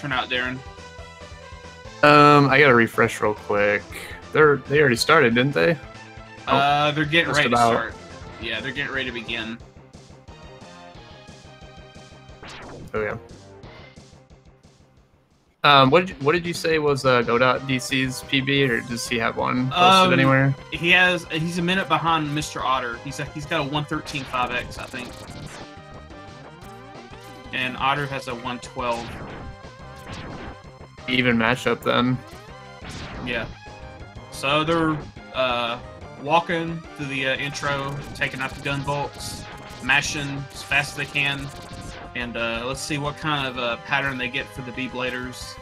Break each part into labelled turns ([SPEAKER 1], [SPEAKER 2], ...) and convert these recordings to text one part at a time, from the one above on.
[SPEAKER 1] turn out, Darren?
[SPEAKER 2] I gotta refresh real quick. They already started, didn't they?
[SPEAKER 1] They're getting ready to start. Yeah, they're getting ready to begin.
[SPEAKER 2] Oh yeah. What did you say was GodotDC's PB, or does he have one posted anywhere?
[SPEAKER 1] He's a minute behind MrOtter. He's got a 113.5x, I think, and Otter has a 112.
[SPEAKER 2] Even matchup then.
[SPEAKER 1] Yeah. So they're walking through the intro, taking out the gun bolts, mashing as fast as they can. And let's see what kind of pattern they get for the B-Bladers.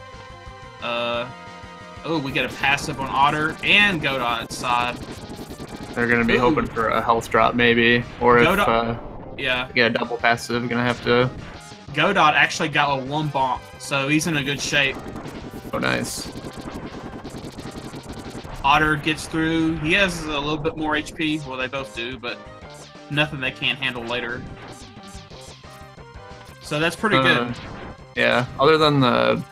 [SPEAKER 1] Oh, we get a passive on Otter and Godot's side.
[SPEAKER 2] They're going to be hoping for a health drop, maybe. Or
[SPEAKER 1] Godot,
[SPEAKER 2] if
[SPEAKER 1] yeah,
[SPEAKER 2] they get a double passive, going to have to...
[SPEAKER 1] Godot actually got a 1 bonk, so he's in a good shape.
[SPEAKER 2] Oh, nice.
[SPEAKER 1] Otter gets through. He has a little bit more HP. Well, they both do, but nothing they can't handle later. So that's pretty good.
[SPEAKER 2] Yeah, other than the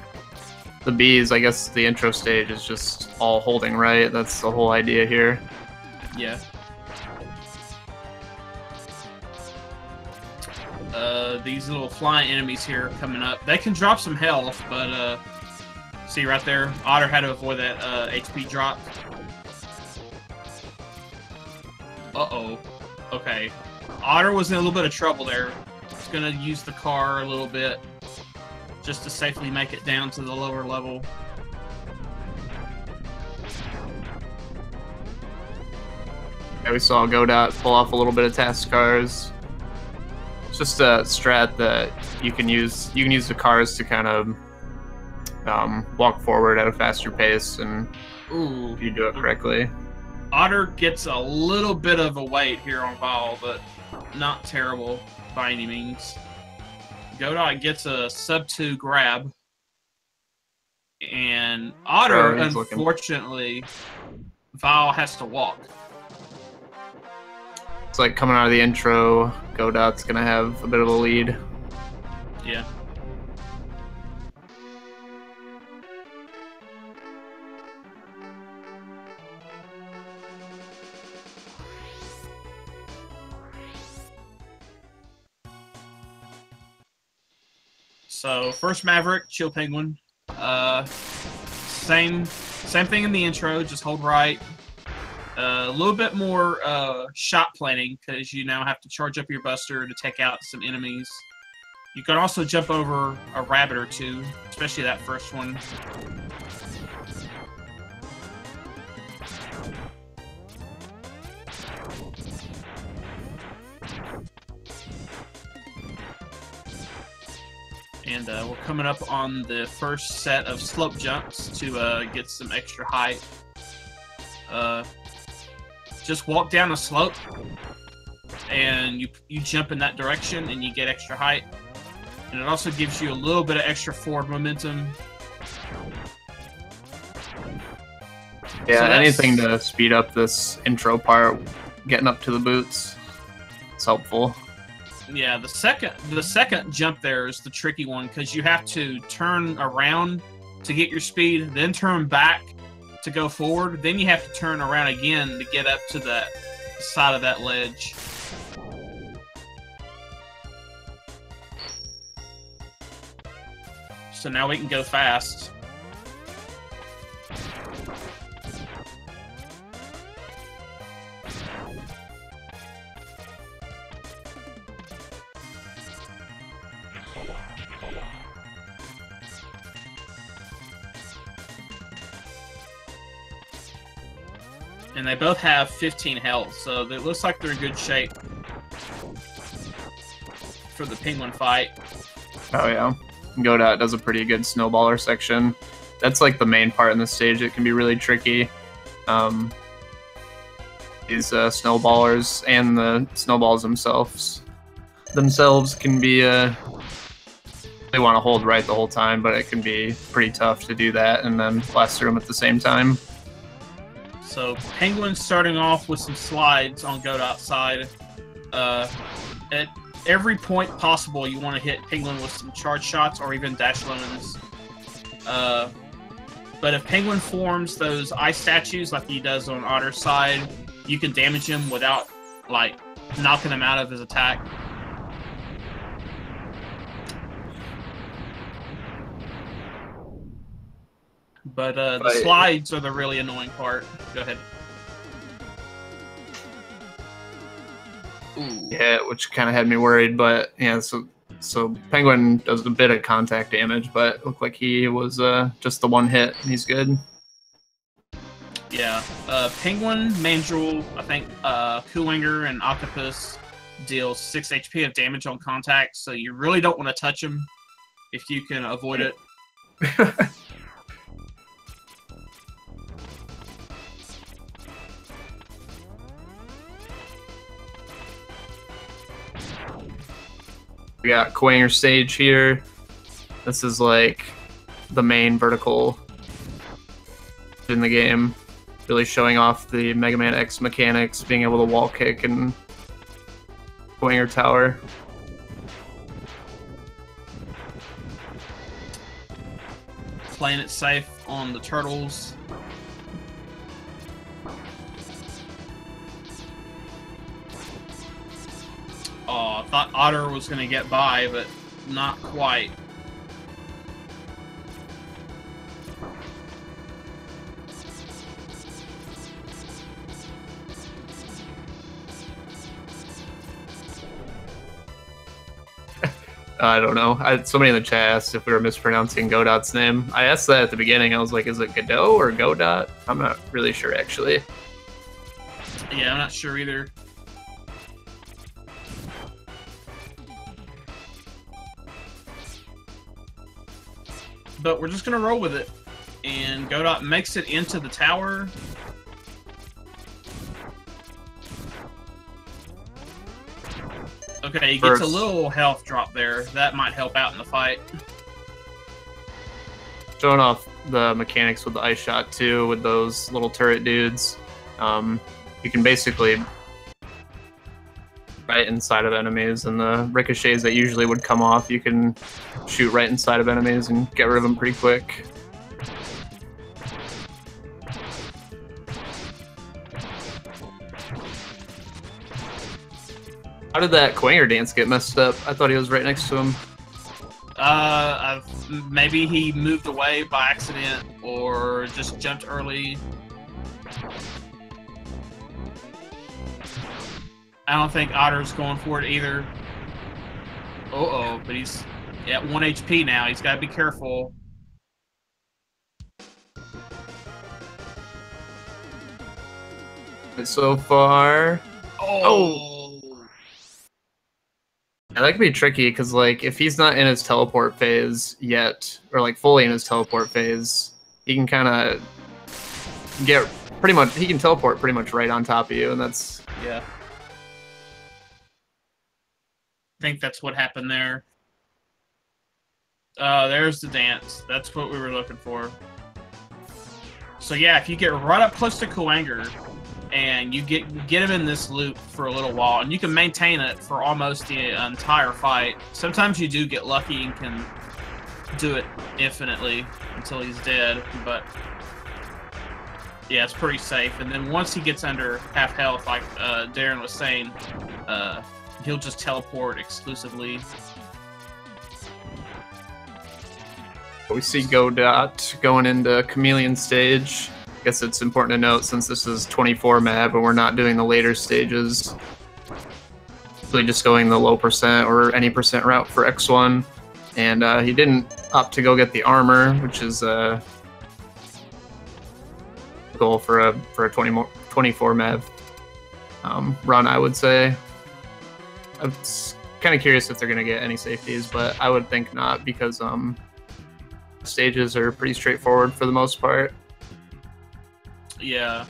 [SPEAKER 2] bees, I guess the intro stage is just all holding right. That's the whole idea here.
[SPEAKER 1] Yeah. These little flying enemies here coming up. They can drop some health, but see right there, Otter had to avoid that HP drop. Uh-oh. Okay. Otter was in a little bit of trouble there. He's gonna use the car a little bit just to safely make it down to the lower level.
[SPEAKER 2] Yeah, we saw Godot pull off a little bit of task cars. It's just a strat that you can use. You can use the cars to kind of walk forward at a faster pace, and if you do it correctly.
[SPEAKER 1] Otter gets a little bit of a weight here on Vol, but not terrible by any means. Godot gets a sub-2 grab, and Otter, unfortunately, Vol has to walk.
[SPEAKER 2] It's like coming out of the intro, Godot's gonna have a bit of a lead.
[SPEAKER 1] Yeah. So first Maverick, Chill Penguin. Same thing in the intro, just hold right. A little bit more shot planning, because you now have to charge up your buster to take out some enemies. You can also jump over a rabbit or two, especially that first one. And we're coming up on the first set of slope jumps to get some extra height. Just walk down a slope, and you jump in that direction, and you get extra height. And it also gives you a little bit of extra forward momentum.
[SPEAKER 2] Yeah,
[SPEAKER 1] so
[SPEAKER 2] anything to speed up this intro part, getting up to the boots, it's helpful.
[SPEAKER 1] Yeah, the second jump there is the tricky one, because you have to turn around to get your speed, then turn back to go forward, then you have to turn around again to get up to the side of that ledge. So now we can go fast. And they both have 15 health, so it looks like they're in good shape for the penguin fight.
[SPEAKER 2] Oh yeah, Godot does a pretty good snowballer section. That's like the main part in the stage. It can be really tricky. These snowballers and the snowballs themselves can be they want to hold right the whole time, but it can be pretty tough to do that and then blast through them at the same time.
[SPEAKER 1] So Penguin's starting off with some slides on Godot's side. At every point possible, you want to hit Penguin with some charge shots or even dash lemons. But if Penguin forms those ice statues like he does on Otter's side, you can damage him without, like, knocking him out of his attack. But the slides are the really annoying part. Go ahead.
[SPEAKER 2] Ooh. Yeah, which kind of had me worried, but yeah, so Penguin does a bit of contact damage, but it looked like he was just the one hit, and he's good.
[SPEAKER 1] Yeah, Penguin, Mandrill, I think Kuwanger, and Octopus deal 6 HP of damage on contact, so you really don't want to touch him if you can avoid it.
[SPEAKER 2] We got Kuwanger stage here. This is like the main vertical in the game. Really showing off the Mega Man X mechanics, being able to wall kick and Kuwanger tower.
[SPEAKER 1] Playing it safe on the turtles. Oh, I thought Otter was going to get by, but not quite.
[SPEAKER 2] I don't know. Somebody in the chat asked if we were mispronouncing Godot's name. I asked that at the beginning. I was like, is it Godot or Godot? I'm not really sure, actually.
[SPEAKER 1] Yeah, I'm not sure either. But we're just going to roll with it. And Godot makes it into the tower. Okay, he gets a little health drop there. That might help out in the fight.
[SPEAKER 2] Showing off the mechanics with the ice shot, too, with those little turret dudes. You can basically right inside of enemies, and the ricochets that usually would come off, you can shoot right inside of enemies and get rid of them pretty quick. How did that Kuwanger dance get messed up? I thought he was right next to him.
[SPEAKER 1] Maybe he moved away by accident or just jumped early. I don't think Otter's going for it either. Uh-oh, but he's at 1 HP now. He's got to be careful.
[SPEAKER 2] So far...
[SPEAKER 1] Oh!
[SPEAKER 2] Yeah, that could be tricky, because, like, if he's not in his teleport phase yet, or, like, fully in his teleport phase, he can kind of get pretty much... He can teleport pretty much right on top of you, and that's...
[SPEAKER 1] Yeah. I think that's what happened there. There's the dance. That's what we were looking for. So yeah, if you get right up close to Kuwanger and you get him in this loop for a little while, and you can maintain it for almost the entire fight. Sometimes you do get lucky and can do it infinitely until he's dead, but yeah, it's pretty safe. And then once he gets under half health, like Darren was saying, he'll just teleport exclusively.
[SPEAKER 2] We see Godot going into Chameleon stage. I guess it's important to note, since this is 24 map and we're not doing the later stages, really just going the low percent or any percent route for X1. And he didn't opt to go get the armor, which is a goal for a 24 map run, I would say. I'm kind of curious if they're going to get any safeties, but I would think not, because stages are pretty straightforward for the most part.
[SPEAKER 1] Yeah.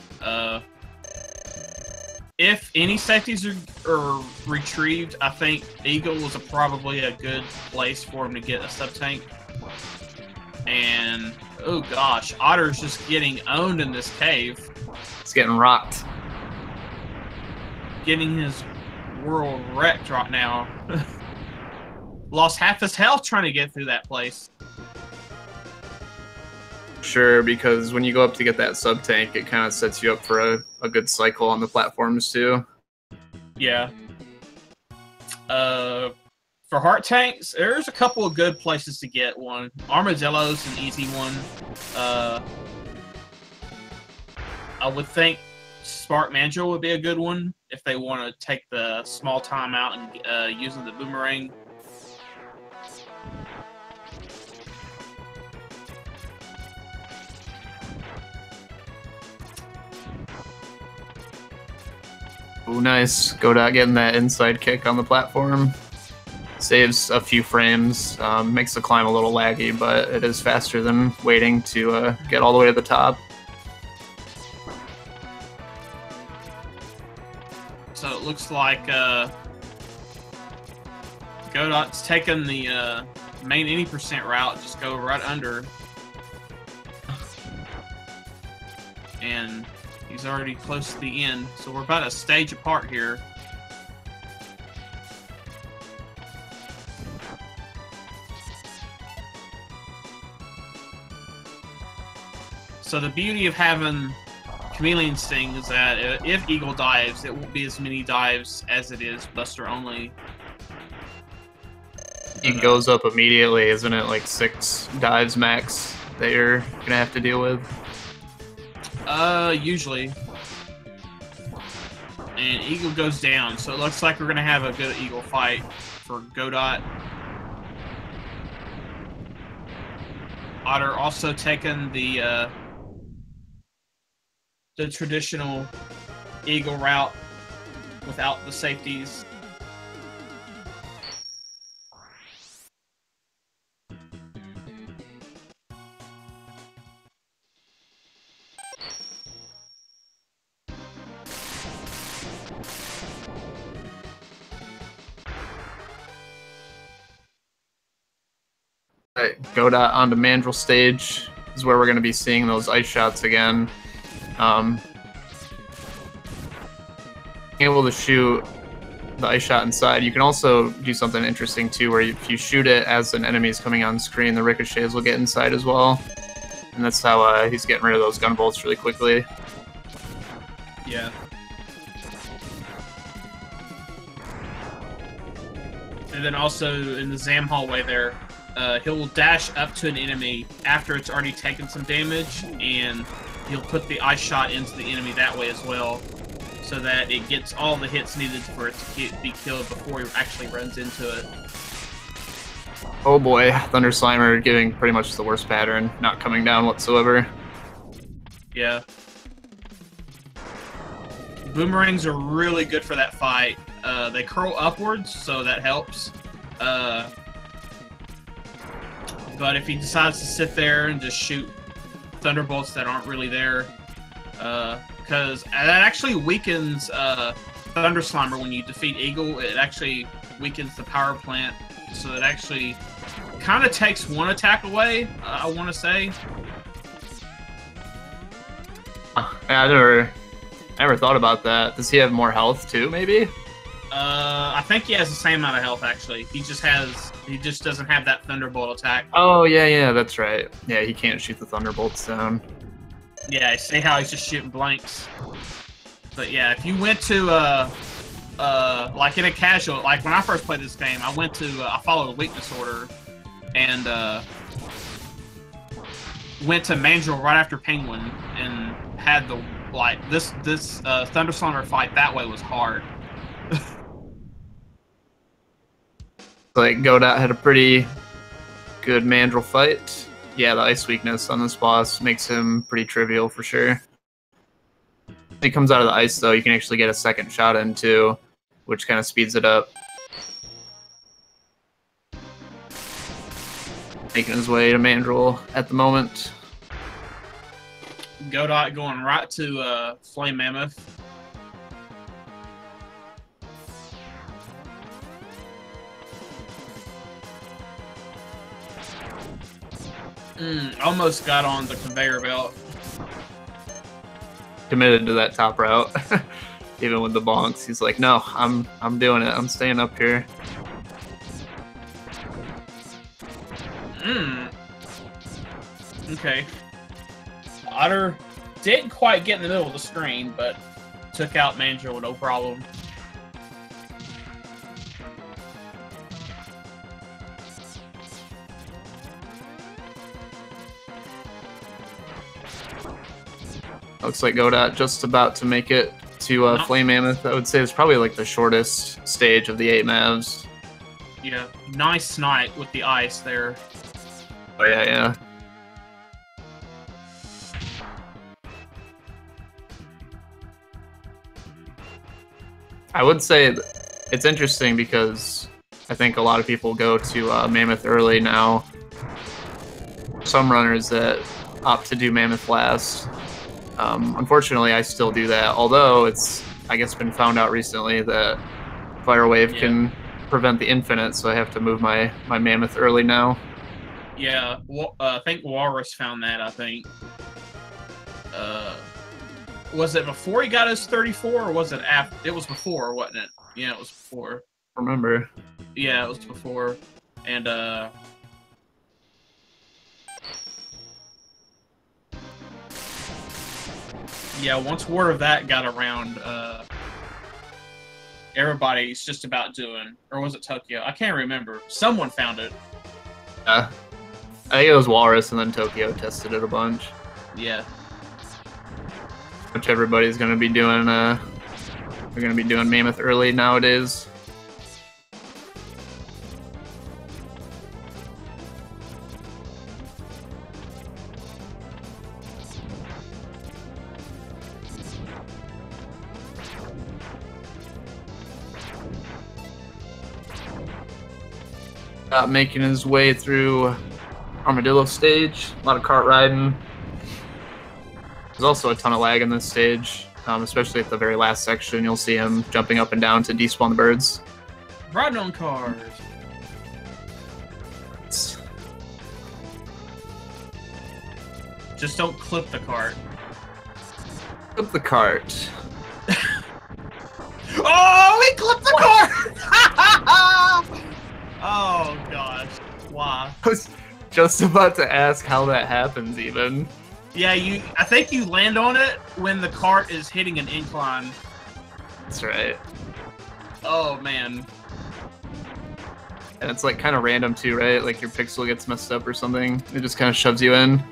[SPEAKER 1] If any safeties are retrieved, I think Eagle was probably a good place for him to get a sub-tank. And, oh gosh, Otter's just getting owned in this cave.
[SPEAKER 2] It's getting rocked.
[SPEAKER 1] Getting his world wrecked right now. Lost half his health trying to get through that place.
[SPEAKER 2] Sure, because when you go up to get that sub tank, it kind of sets you up for a good cycle on the platforms too.
[SPEAKER 1] Yeah. For heart tanks, there's a couple of good places to get one. Armadillo's an easy one. I would think Spark Mandrill would be a good one if they want to take the small time out and using the boomerang.
[SPEAKER 2] Ooh, nice. Godot getting that inside kick on the platform. Saves a few frames, makes the climb a little laggy, but it is faster than waiting to get all the way to the top.
[SPEAKER 1] So it looks like Godot's taken the main any percent route, just go right under. And he's already close to the end, so we're about a stage apart here. So the beauty of having Chameleon Sting is that if Eagle dives, it won't be as many dives as it is Buster only.
[SPEAKER 2] It goes up immediately, isn't it? Like 6 dives max that you're gonna have to deal with.
[SPEAKER 1] Usually. And Eagle goes down, so it looks like we're gonna have a good Eagle fight for Godot. Otter also taking the traditional Eagle route without the safeties.
[SPEAKER 2] Right, Godot onto Mandrill stage is where we're going to be seeing those ice shots again. Being able to shoot the ice shot inside. You can also do something interesting too, where if you shoot it as an enemy is coming on screen, the ricochets will get inside as well. And that's how he's getting rid of those gun bolts really quickly.
[SPEAKER 1] Yeah. And then also in the Zam hallway there, he'll dash up to an enemy after it's already taken some damage, and he'll put the ice shot into the enemy that way as well, so that it gets all the hits needed for it to be killed before he actually runs into it.
[SPEAKER 2] Oh boy, Thunder Slimer giving pretty much the worst pattern, not coming down whatsoever.
[SPEAKER 1] Yeah. Boomerangs are really good for that fight. They curl upwards, so that helps. But if he decides to sit there and just shoot thunderbolts that aren't really there, because that actually weakens Thunder Slimer when you defeat Eagle. It actually weakens the power plant, so it actually kind of takes one attack away, I want to say.
[SPEAKER 2] I never thought about that. Does he have more health too, maybe?
[SPEAKER 1] I think he has the same amount of health, actually. He just doesn't have that Thunderbolt attack.
[SPEAKER 2] Oh, yeah, that's right. Yeah, he can't shoot the Thunderbolts down.
[SPEAKER 1] Yeah, see how he's just shooting blanks. But yeah, if you went to, like in a casual, like when I first played this game, I followed a weakness order, and, went to Mandrill right after Penguin, and had the, like, this Thunder Slimer fight that way was hard.
[SPEAKER 2] Like, Godot had a pretty good Mandrill fight. Yeah, the ice weakness on this boss makes him pretty trivial for sure. When he comes out of the ice, though, you can actually get a second shot in, too, which kind of speeds it up. Making his way to Mandrill at the moment.
[SPEAKER 1] Godot going right to Flame Mammoth. Almost got on the conveyor belt.
[SPEAKER 2] Committed to that top route. Even with the bonks, he's like, no, I'm doing it. I'm staying up here.
[SPEAKER 1] Okay. Otter didn't quite get in the middle of the screen, but took out Mandrill with no problem.
[SPEAKER 2] Looks like Godot just about to make it to Flame Mammoth. I would say it's probably like the shortest stage of the 8 Mavs.
[SPEAKER 1] Yeah, nice snipe with the ice there.
[SPEAKER 2] Oh yeah, yeah. I would say it's interesting because I think a lot of people go to Mammoth early now. Some runners that opt to do Mammoth last. Unfortunately, I still do that, although it's, I guess, been found out recently that Fire Wave can prevent the infinite, so I have to move my Mammoth early now.
[SPEAKER 1] Yeah, well, I think Walrus found that, I think. Was it before he got his 34, or was it after? It was before, wasn't it? Yeah, it was before.
[SPEAKER 2] Remember?
[SPEAKER 1] Yeah, it was before. And, yeah, once word of that got around, everybody's just about doing, or was it Tokyo? I can't remember. Someone found it.
[SPEAKER 2] I think it was Walrus, and then Tokyo tested it a bunch.
[SPEAKER 1] Yeah.
[SPEAKER 2] Which everybody's going to be doing. They're going to be doing Mammoth early nowadays. Making his way through Armadillo stage. A lot of kart riding. There's also a ton of lag in this stage, especially at the very last section. You'll see him jumping up and down to despawn the birds.
[SPEAKER 1] Riding on cars. Just don't clip the cart.
[SPEAKER 2] Clip the cart.
[SPEAKER 1] Oh, he clipped the cart! Oh, gosh. Why?
[SPEAKER 2] I was just about to ask how that happens, even.
[SPEAKER 1] Yeah, I think you land on it when the cart is hitting an incline.
[SPEAKER 2] That's right.
[SPEAKER 1] Oh, man.
[SPEAKER 2] And it's like kind of random too, right? Like your pixel gets messed up or something. It just kind of shoves you in.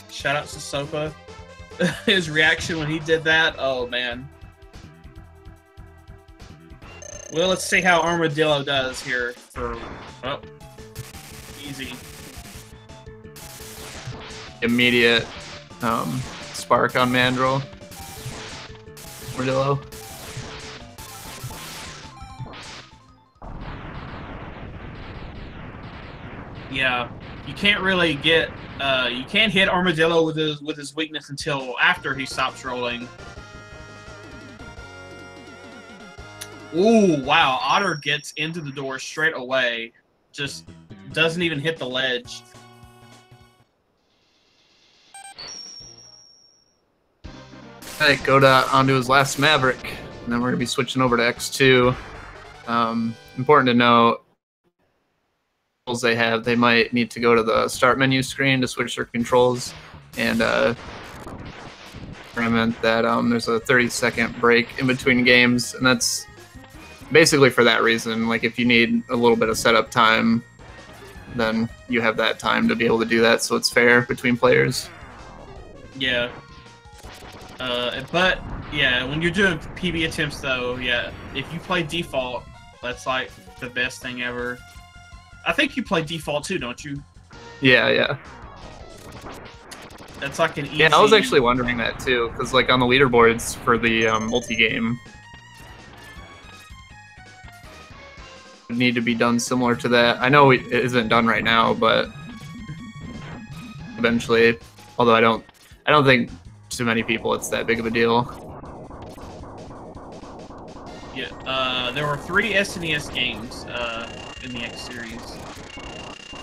[SPEAKER 1] Shout out to Sopa. His reaction when he did that. Oh, man. Well, let's see how Armadillo does here for... Oh. Easy.
[SPEAKER 2] Immediate spark on Mandrill. Armadillo.
[SPEAKER 1] Yeah, you can't really get... you can't hit Armadillo with his weakness until after he stops rolling. Ooh, wow. Otter gets into the door straight away. Just doesn't even hit the ledge.
[SPEAKER 2] Alright, Godot onto his last Maverick. And then we're going to be switching over to X2. Important to note, they might need to go to the start menu screen to switch their controls. And meant that there's a 30-second break in between games. And that's basically for that reason. Like, if you need a little bit of setup time, then you have that time to be able to do that, so it's fair between players.
[SPEAKER 1] Yeah. But, yeah, when you're doing PB attempts, though, yeah, if you play default, that's, like, the best thing ever. I think you play default, too, don't you?
[SPEAKER 2] Yeah, yeah.
[SPEAKER 1] That's, like, an easy...
[SPEAKER 2] Yeah, I was actually wondering that, too, because, like, on the leaderboards for the multi-game, need to be done similar to that. I know it isn't done right now, but eventually, although I don't think to many people it's that big of a deal.
[SPEAKER 1] Yeah, there were 3 SNES games in the X series.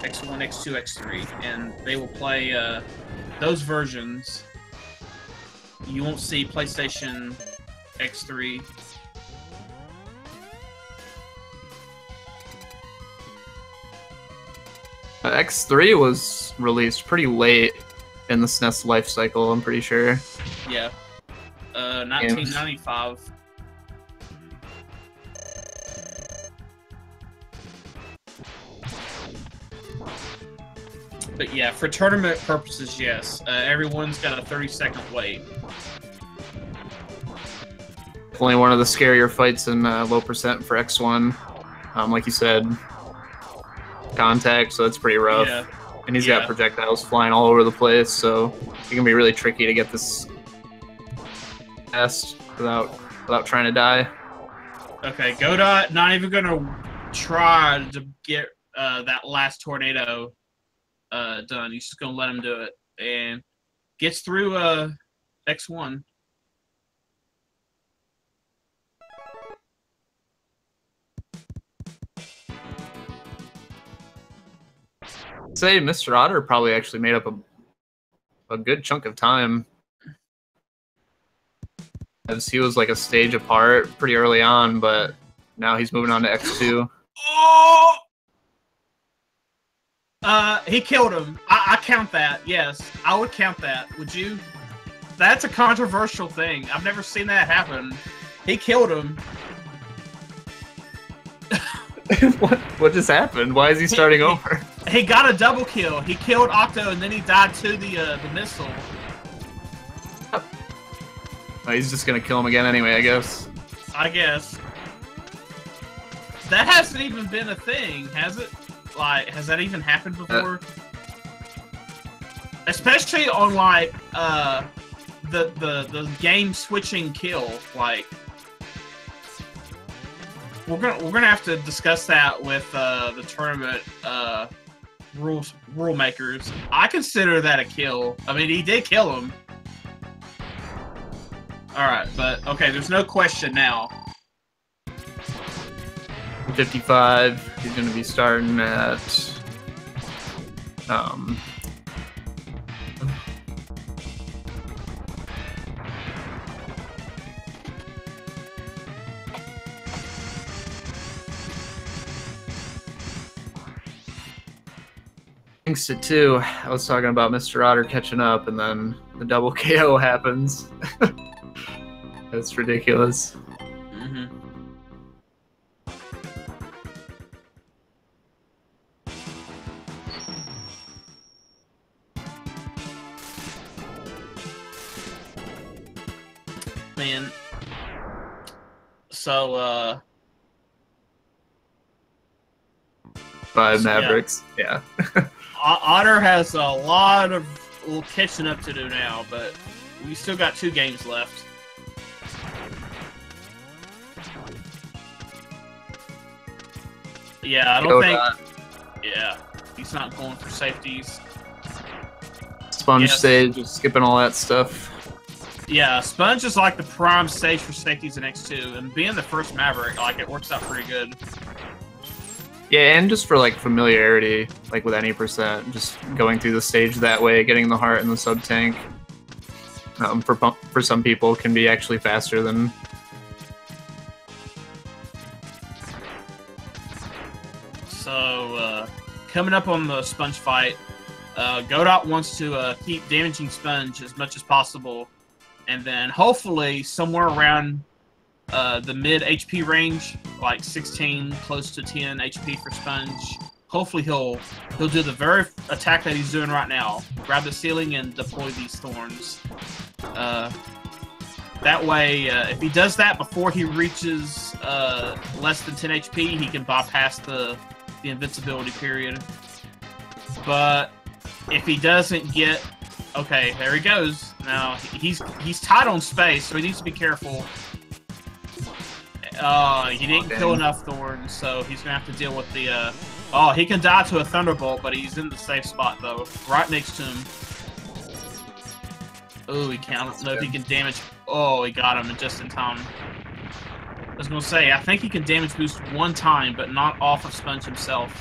[SPEAKER 1] X1, X2, X3, and they will play those versions. You won't see PlayStation X3.
[SPEAKER 2] X3 was released pretty late in the SNES life cycle, I'm pretty sure.
[SPEAKER 1] Yeah. 1995. But yeah, for tournament purposes, yes. Everyone's got a 30-second wait.
[SPEAKER 2] Definitely one of the scarier fights in low percent for X1. Like you said, contact, so it's pretty rough.
[SPEAKER 1] Yeah.
[SPEAKER 2] And he's got projectiles flying all over the place, so it can be really tricky to get this test without trying to die.
[SPEAKER 1] Okay, Godot not even gonna try to get that last tornado done. He's just gonna let him do it, and gets through X1.
[SPEAKER 2] I'd say MrOtter probably actually made up a good chunk of time, as he was like a stage apart pretty early on, but now he's moving on to X2.
[SPEAKER 1] Oh! He killed him. I count that. Yes, I would count that. Would you? That's a controversial thing. I've never seen that happen. He killed him.
[SPEAKER 2] What just happened? Why is he starting over?
[SPEAKER 1] He got a double kill. He killed Octo, and then he died to the missile.
[SPEAKER 2] Oh, he's just gonna kill him again anyway, I guess.
[SPEAKER 1] I guess. That hasn't even been a thing, has it? Like, has that even happened before? Especially on like the game switching kill. Like, we're gonna have to discuss that with the tournament rule makers. I consider that a kill. I mean, he did kill him. All right, but okay, there's no question now.
[SPEAKER 2] 55. He's going to be starting at thanks to 2. I was talking about MrOtter catching up, and then the double KO happens. That's ridiculous.
[SPEAKER 1] Mm-hmm. Man. So,
[SPEAKER 2] 5 Mavericks. Yeah.
[SPEAKER 1] Otter has a lot of little catching up to do now, but we still got 2 games left. Yeah, I don't think. Yeah, he's not going for safeties.
[SPEAKER 2] Sponge stage, just skipping all that stuff.
[SPEAKER 1] Yeah, Sponge is like the prime stage for safeties in X2, and being the first Maverick, like, it works out pretty good.
[SPEAKER 2] Yeah, and just for like familiarity, like with any percent, just going through the stage that way, getting the heart and the sub tank, for some people can be actually faster than.
[SPEAKER 1] So, coming up on the Sponge fight, Godot wants to keep damaging Sponge as much as possible, and then hopefully somewhere around the mid HP range, like 16, close to 10 HP for Sponge. Hopefully he'll do the very attack that he's doing right now. Grab the ceiling and deploy these thorns. That way, if he does that before he reaches less than 10 HP, he can bypass the invincibility period. But if he doesn't get... Okay, there he goes. Now, he's tight on space, so he needs to be careful. He didn't kill enough thorns, so he's going to have to deal with the... Oh, he can die to a Thunderbolt, but he's in the safe spot, though. Right next to him. Oh, he can't. I don't know if he can damage... Oh, he got him just in time. I was going to say, I think he can damage boost one time, but not off of Sponge himself.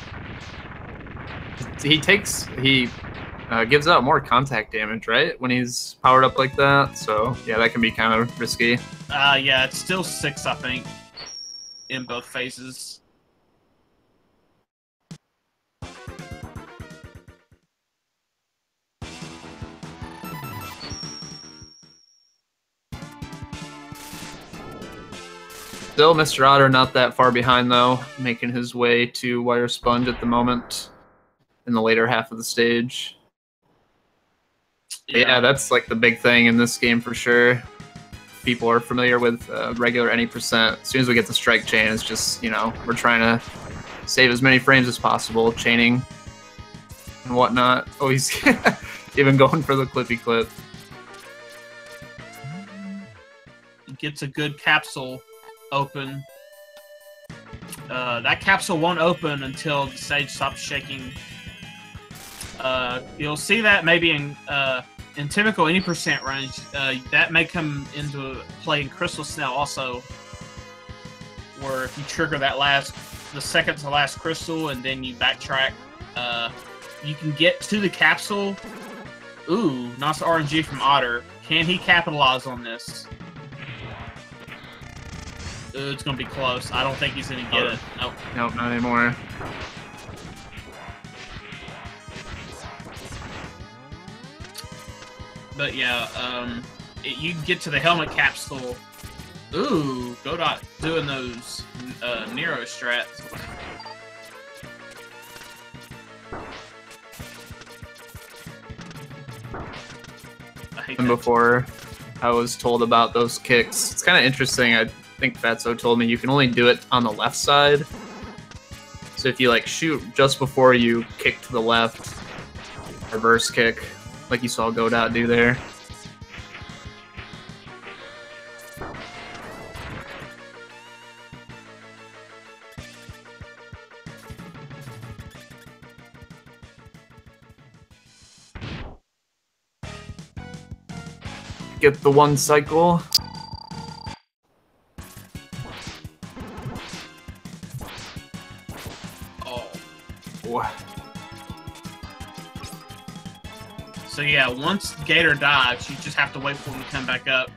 [SPEAKER 2] He gives out more contact damage, right? When he's powered up like that. So, yeah, that can be kind of risky.
[SPEAKER 1] Yeah, it's still 6, I think, in both phases.
[SPEAKER 2] Still, Mr. Otter not that far behind, though, making his way to Wire Sponge at the moment in the later half of the stage. Yeah, that's like the big thing in this game for sure. People are familiar with regular any percent. As soon as we get the strike chain, it's just, you know, we're trying to save as many frames as possible, chaining and whatnot. Oh, he's even going for the clippy clip.
[SPEAKER 1] He gets a good capsule open. That capsule won't open until the stage stops shaking. You'll see that maybe in typical any percent range. That may come into play in Crystal Snail also, where if you trigger the second to last crystal and then you backtrack, you can get to the capsule. Ooh, nice RNG from Otter. Can he capitalize on this? Ooh, it's gonna be close. I don't think he's gonna get it. Nope.
[SPEAKER 2] Nope, not anymore.
[SPEAKER 1] But yeah, you get to the helmet capsule. Ooh, Godot doing those Nero strats.
[SPEAKER 2] And before I was told about those kicks, it's kind of interesting. I think Fatso told me you can only do it on the left side. So if you like shoot just before you kick to the left, reverse kick, like you saw Godot do there. Get the one cycle.
[SPEAKER 1] Oh.
[SPEAKER 2] What?
[SPEAKER 1] So yeah, once Gator dives, you just have to wait for him to come back up.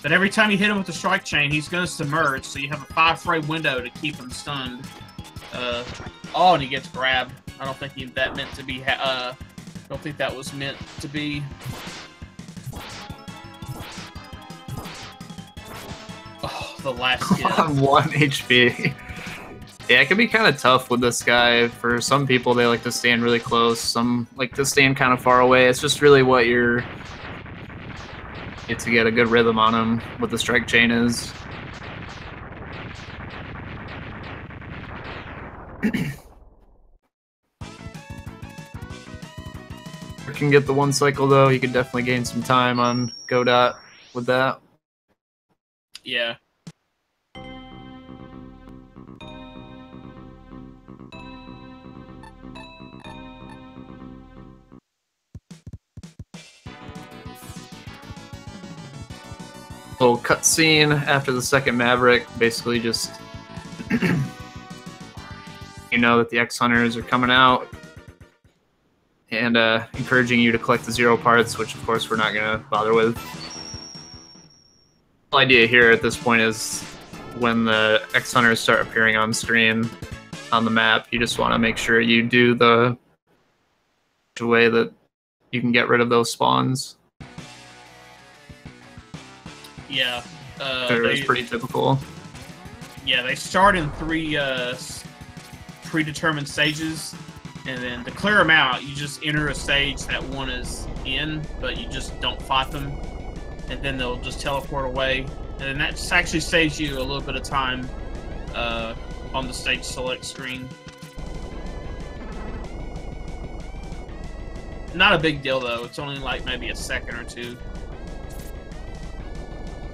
[SPEAKER 1] But every time you hit him with the strike chain, he's going to submerge, so you have a 5-frame window to keep him stunned. Oh, and he gets grabbed. I don't think that meant to be. Don't think that was meant to be. Oh, the last hit.
[SPEAKER 2] On 1 HP. Yeah, it can be kind of tough with this guy. For some people, they like to stand really close. Some like to stand kind of far away. It's just really what you're to get a good rhythm on him, what the strike chain is. Can get the one cycle though. You could definitely gain some time on Godot with that.
[SPEAKER 1] Yeah.
[SPEAKER 2] Little cutscene after the second Maverick, basically just you know that the X Hunters are coming out and encouraging you to collect the 0 parts, which of course we're not going to bother with. The whole idea here at this point is when the X Hunters start appearing on screen on the map, you just want to make sure you do the way that you can get rid of those spawns.
[SPEAKER 1] Yeah.
[SPEAKER 2] It's pretty typical.
[SPEAKER 1] Yeah, they start in 3 predetermined stages. And then to clear them out, you just enter a stage that one is in, but you just don't fight them. And then they'll just teleport away. And then that just actually saves you a little bit of time on the stage select screen. Not a big deal, though. It's only like maybe a second or 2.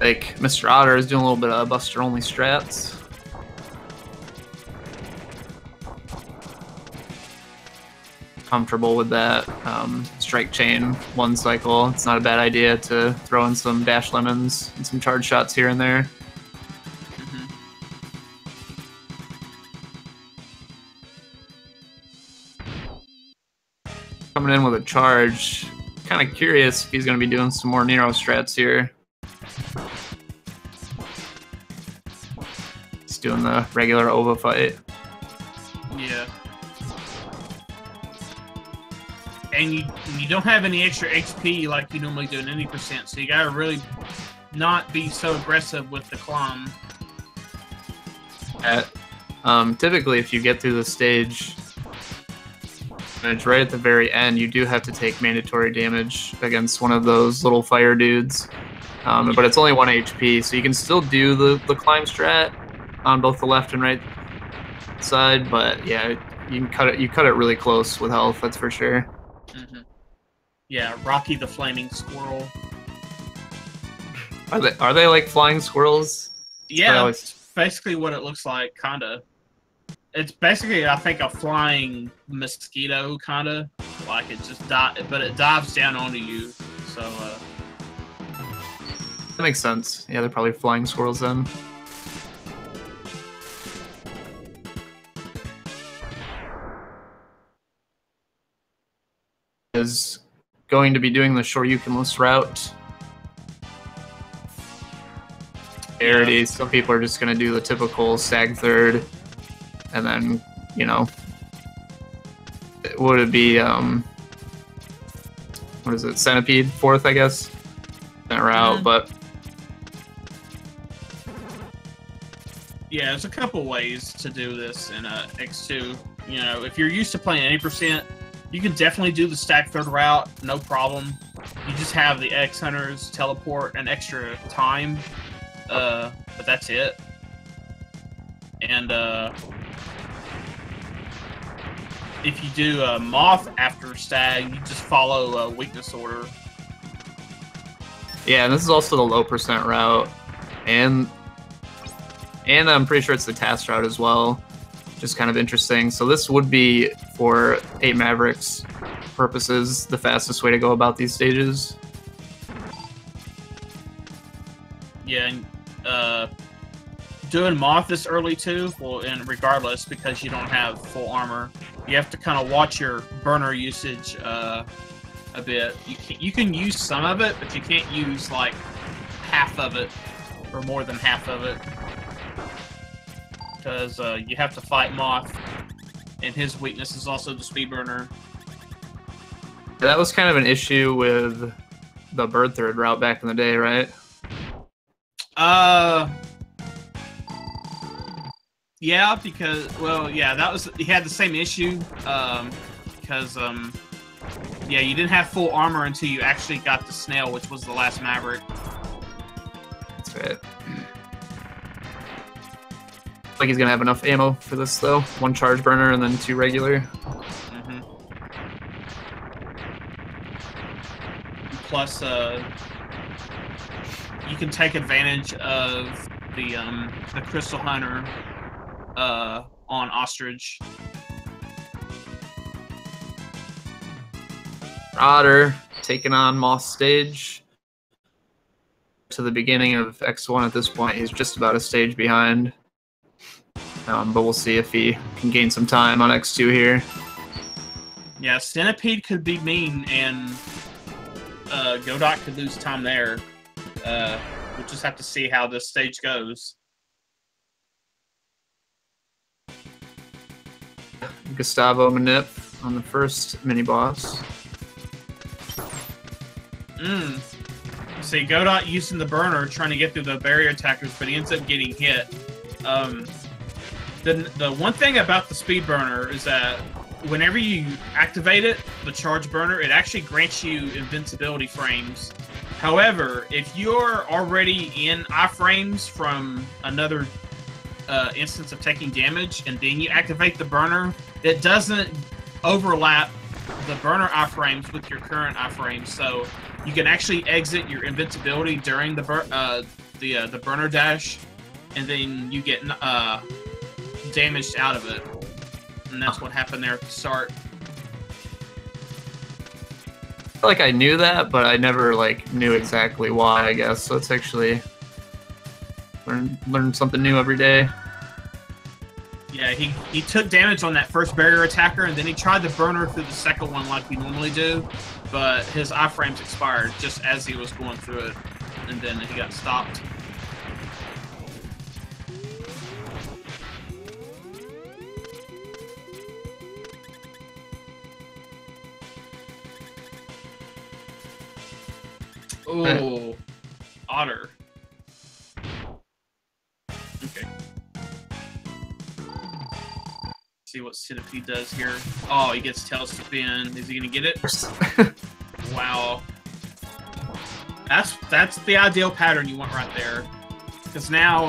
[SPEAKER 2] Like, Mr. Otter is doing a little bit of Buster-only strats. Comfortable with that. Strike chain, 1 cycle. It's not a bad idea to throw in some dash lemons and some charge shots here and there. Coming in with a charge. Kind of curious if he's going to be doing some more Nero strats here. He's doing the regular OVA fight.
[SPEAKER 1] Yeah. And you don't have any extra XP like you normally do in any percent, so you gotta really not be so aggressive with the climb.
[SPEAKER 2] Typically, if you get through the stage, and it's right at the very end, you do have to take mandatory damage against one of those little fire dudes. But it's only 1 HP, so you can still do the climb strat on both the left and right side. But yeah, you cut it really close with health. That's for sure.
[SPEAKER 1] Mm-hmm. Yeah, Rocky the Flaming Squirrel.
[SPEAKER 2] Are they like flying squirrels?
[SPEAKER 1] Yeah, it's basically what it looks like, kinda. It's basically, I think, a flying mosquito, kinda. Like it just but it dives down onto you. So
[SPEAKER 2] that makes sense. Yeah, they're probably flying squirrels then. Is going to be doing the Shoryukenless route. Yeah. Some people are just going to do the typical stag third, and then, you know, would it be, what is it, Centipede fourth, I guess? That route, but...
[SPEAKER 1] Yeah, there's a couple ways to do this in X2. You know, if you're used to playing 80%, you can definitely do the stack third route, no problem. You just have the X Hunters teleport an extra time, but that's it. And if you do Moth after Stag, you just follow weakness order.
[SPEAKER 2] Yeah, and this is also the low percent route, and I'm pretty sure it's the task route as well. Just kind of interesting. So this would be, for 8 Mavericks purposes, the fastest way to go about these stages.
[SPEAKER 1] Yeah, and doing Moth this early too, well, and regardless, because you don't have full armor, you have to kind of watch your burner usage a bit. You can use some of it, but you can't use like half of it or more than half of it, because you have to fight Moth, and his weakness is also the speed burner.
[SPEAKER 2] That was kind of an issue with the bird third route back in the day, right?
[SPEAKER 1] Yeah, because, well, yeah, he had the same issue, because, yeah, you didn't have full armor until you actually got the snail, which was the last Maverick.
[SPEAKER 2] That's right. Like he's gonna have enough ammo for this though. 1 charge burner and then 2 regular.
[SPEAKER 1] Mm-hmm. Plus, you can take advantage of the Crystal Hunter on Ostrich.
[SPEAKER 2] Otter taking on Moss stage. To the beginning of X1 at this point, he's just about a stage behind. But we'll see if he can gain some time on X2 here.
[SPEAKER 1] Yeah, Centipede could be mean, and Godot could lose time there. We'll just have to see how this stage goes.
[SPEAKER 2] Gustavo Manip on the first mini-boss.
[SPEAKER 1] See, Godot using the burner, trying to get through the barrier attackers, but he ends up getting hit. The one thing about the speed burner is that whenever you activate it, the charge burner, it actually grants you invincibility frames. However, if you're already in iframes from another instance of taking damage, and then you activate the burner, it doesn't overlap the burner iframes with your current iframes, so you can actually exit your invincibility during the burner dash, and then you get damaged out of it, and that's what happened there at the start.
[SPEAKER 2] I feel like I knew that, but I never knew exactly why, I guess. So it's actually learn something new every day.
[SPEAKER 1] Yeah, he took damage on that first barrier attacker, and then he tried the burner through the second one like we normally do, but his iframes expired just as he was going through it, and then he got stopped. Oh, Otter. See what Centipede does here. Oh, he gets tail spin. Is he gonna get it? Wow. That's the ideal pattern you want right there. Because now,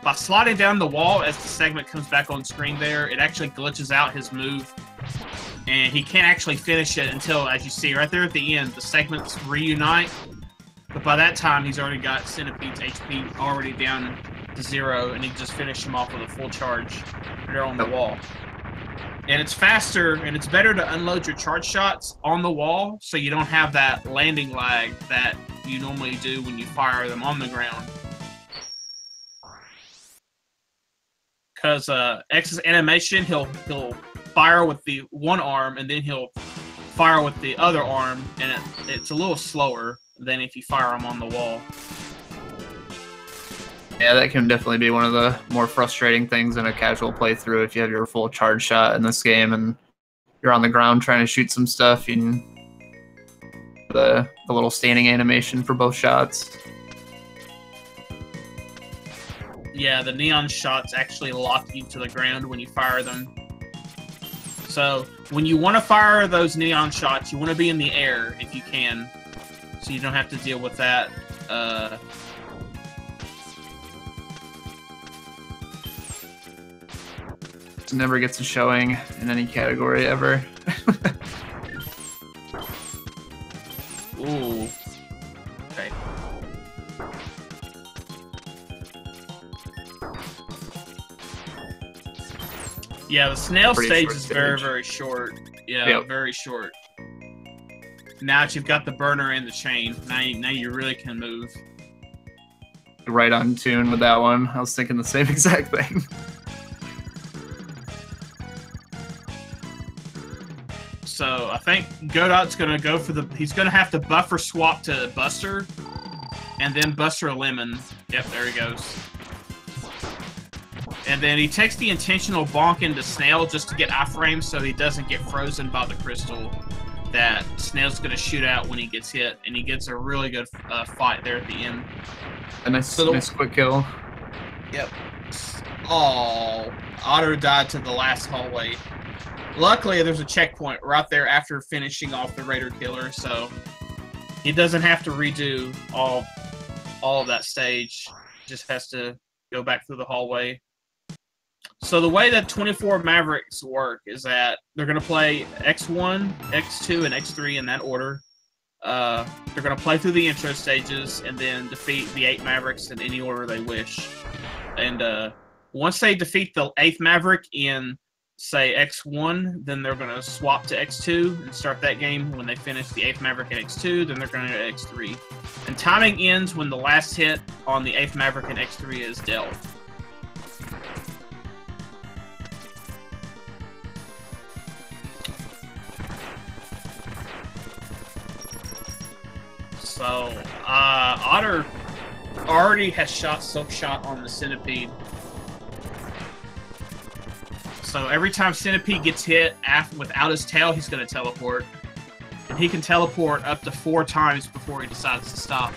[SPEAKER 1] by sliding down the wall as the segment comes back on screen there, it actually glitches out his move. And he can't actually finish it until, as you see right there at the end, the segments reunite. But by that time, he's already got Centipede's HP already down to 0, and he just finished him off with a full charge there on the wall. And it's faster, and it's better to unload your charge shots on the wall so you don't have that landing lag that you normally do when you fire them on the ground. Because X's animation, he'll fire with the one arm, and then he'll fire with the other arm, and it's a little slower than if you fire them on the wall.
[SPEAKER 2] Yeah, that can definitely be one of the more frustrating things in a casual playthrough if you have your full charge shot in this game and you're on the ground trying to shoot some stuff. And the little standing animation for both shots.
[SPEAKER 1] Yeah, the neon shots actually lock you to the ground when you fire them. So when you want to fire those neon shots, you want to be in the air if you can, so you don't have to deal with that.
[SPEAKER 2] Never gets a showing in any category ever.
[SPEAKER 1] Ooh. Okay. Yeah, the snail stage is very, very short. Yeah,
[SPEAKER 2] yep.
[SPEAKER 1] Very short. Now that you've got the burner and the chain, now you really can move.
[SPEAKER 2] Right on tune with that one. I was thinking the same exact thing.
[SPEAKER 1] So I think Godot's gonna go for he's gonna have to buffer swap to Buster, and then Buster a Lemon. Yep, there he goes. And then he takes the intentional bonk into Snail just to get iframe so he doesn't get frozen by the crystal that Snail's gonna shoot out when he gets hit, and he gets a really good fight there at the end.
[SPEAKER 2] A nice quick kill.
[SPEAKER 1] Yep. Oh, Otter died to the last hallway. Luckily, there's a checkpoint right there after finishing off the Raider Killer, so he doesn't have to redo all of that stage. Just has to go back through the hallway. So the way that 24 Mavericks work is that they're going to play X1, X2, and X3 in that order. They're going to play through the intro stages and then defeat the 8 Mavericks in any order they wish. And once they defeat the 8th Maverick in, say, X1, then they're going to swap to X2 and start that game. When they finish the 8th Maverick in X2, then they're going to go to X3. And timing ends when the last hit on the 8th Maverick in X3 is dealt. So, Otter already has shot Silk Shot on the Centipede. So every time Centipede gets hit without his tail, he's going to teleport. And he can teleport up to 4 times before he decides to stop.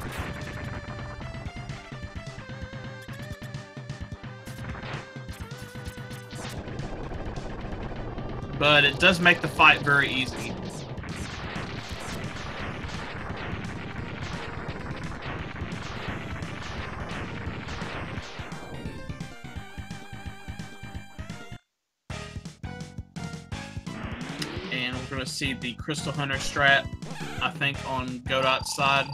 [SPEAKER 1] But it does make the fight very easy. And we're going to see the Crystal Hunter strat, I think, on Godot's side.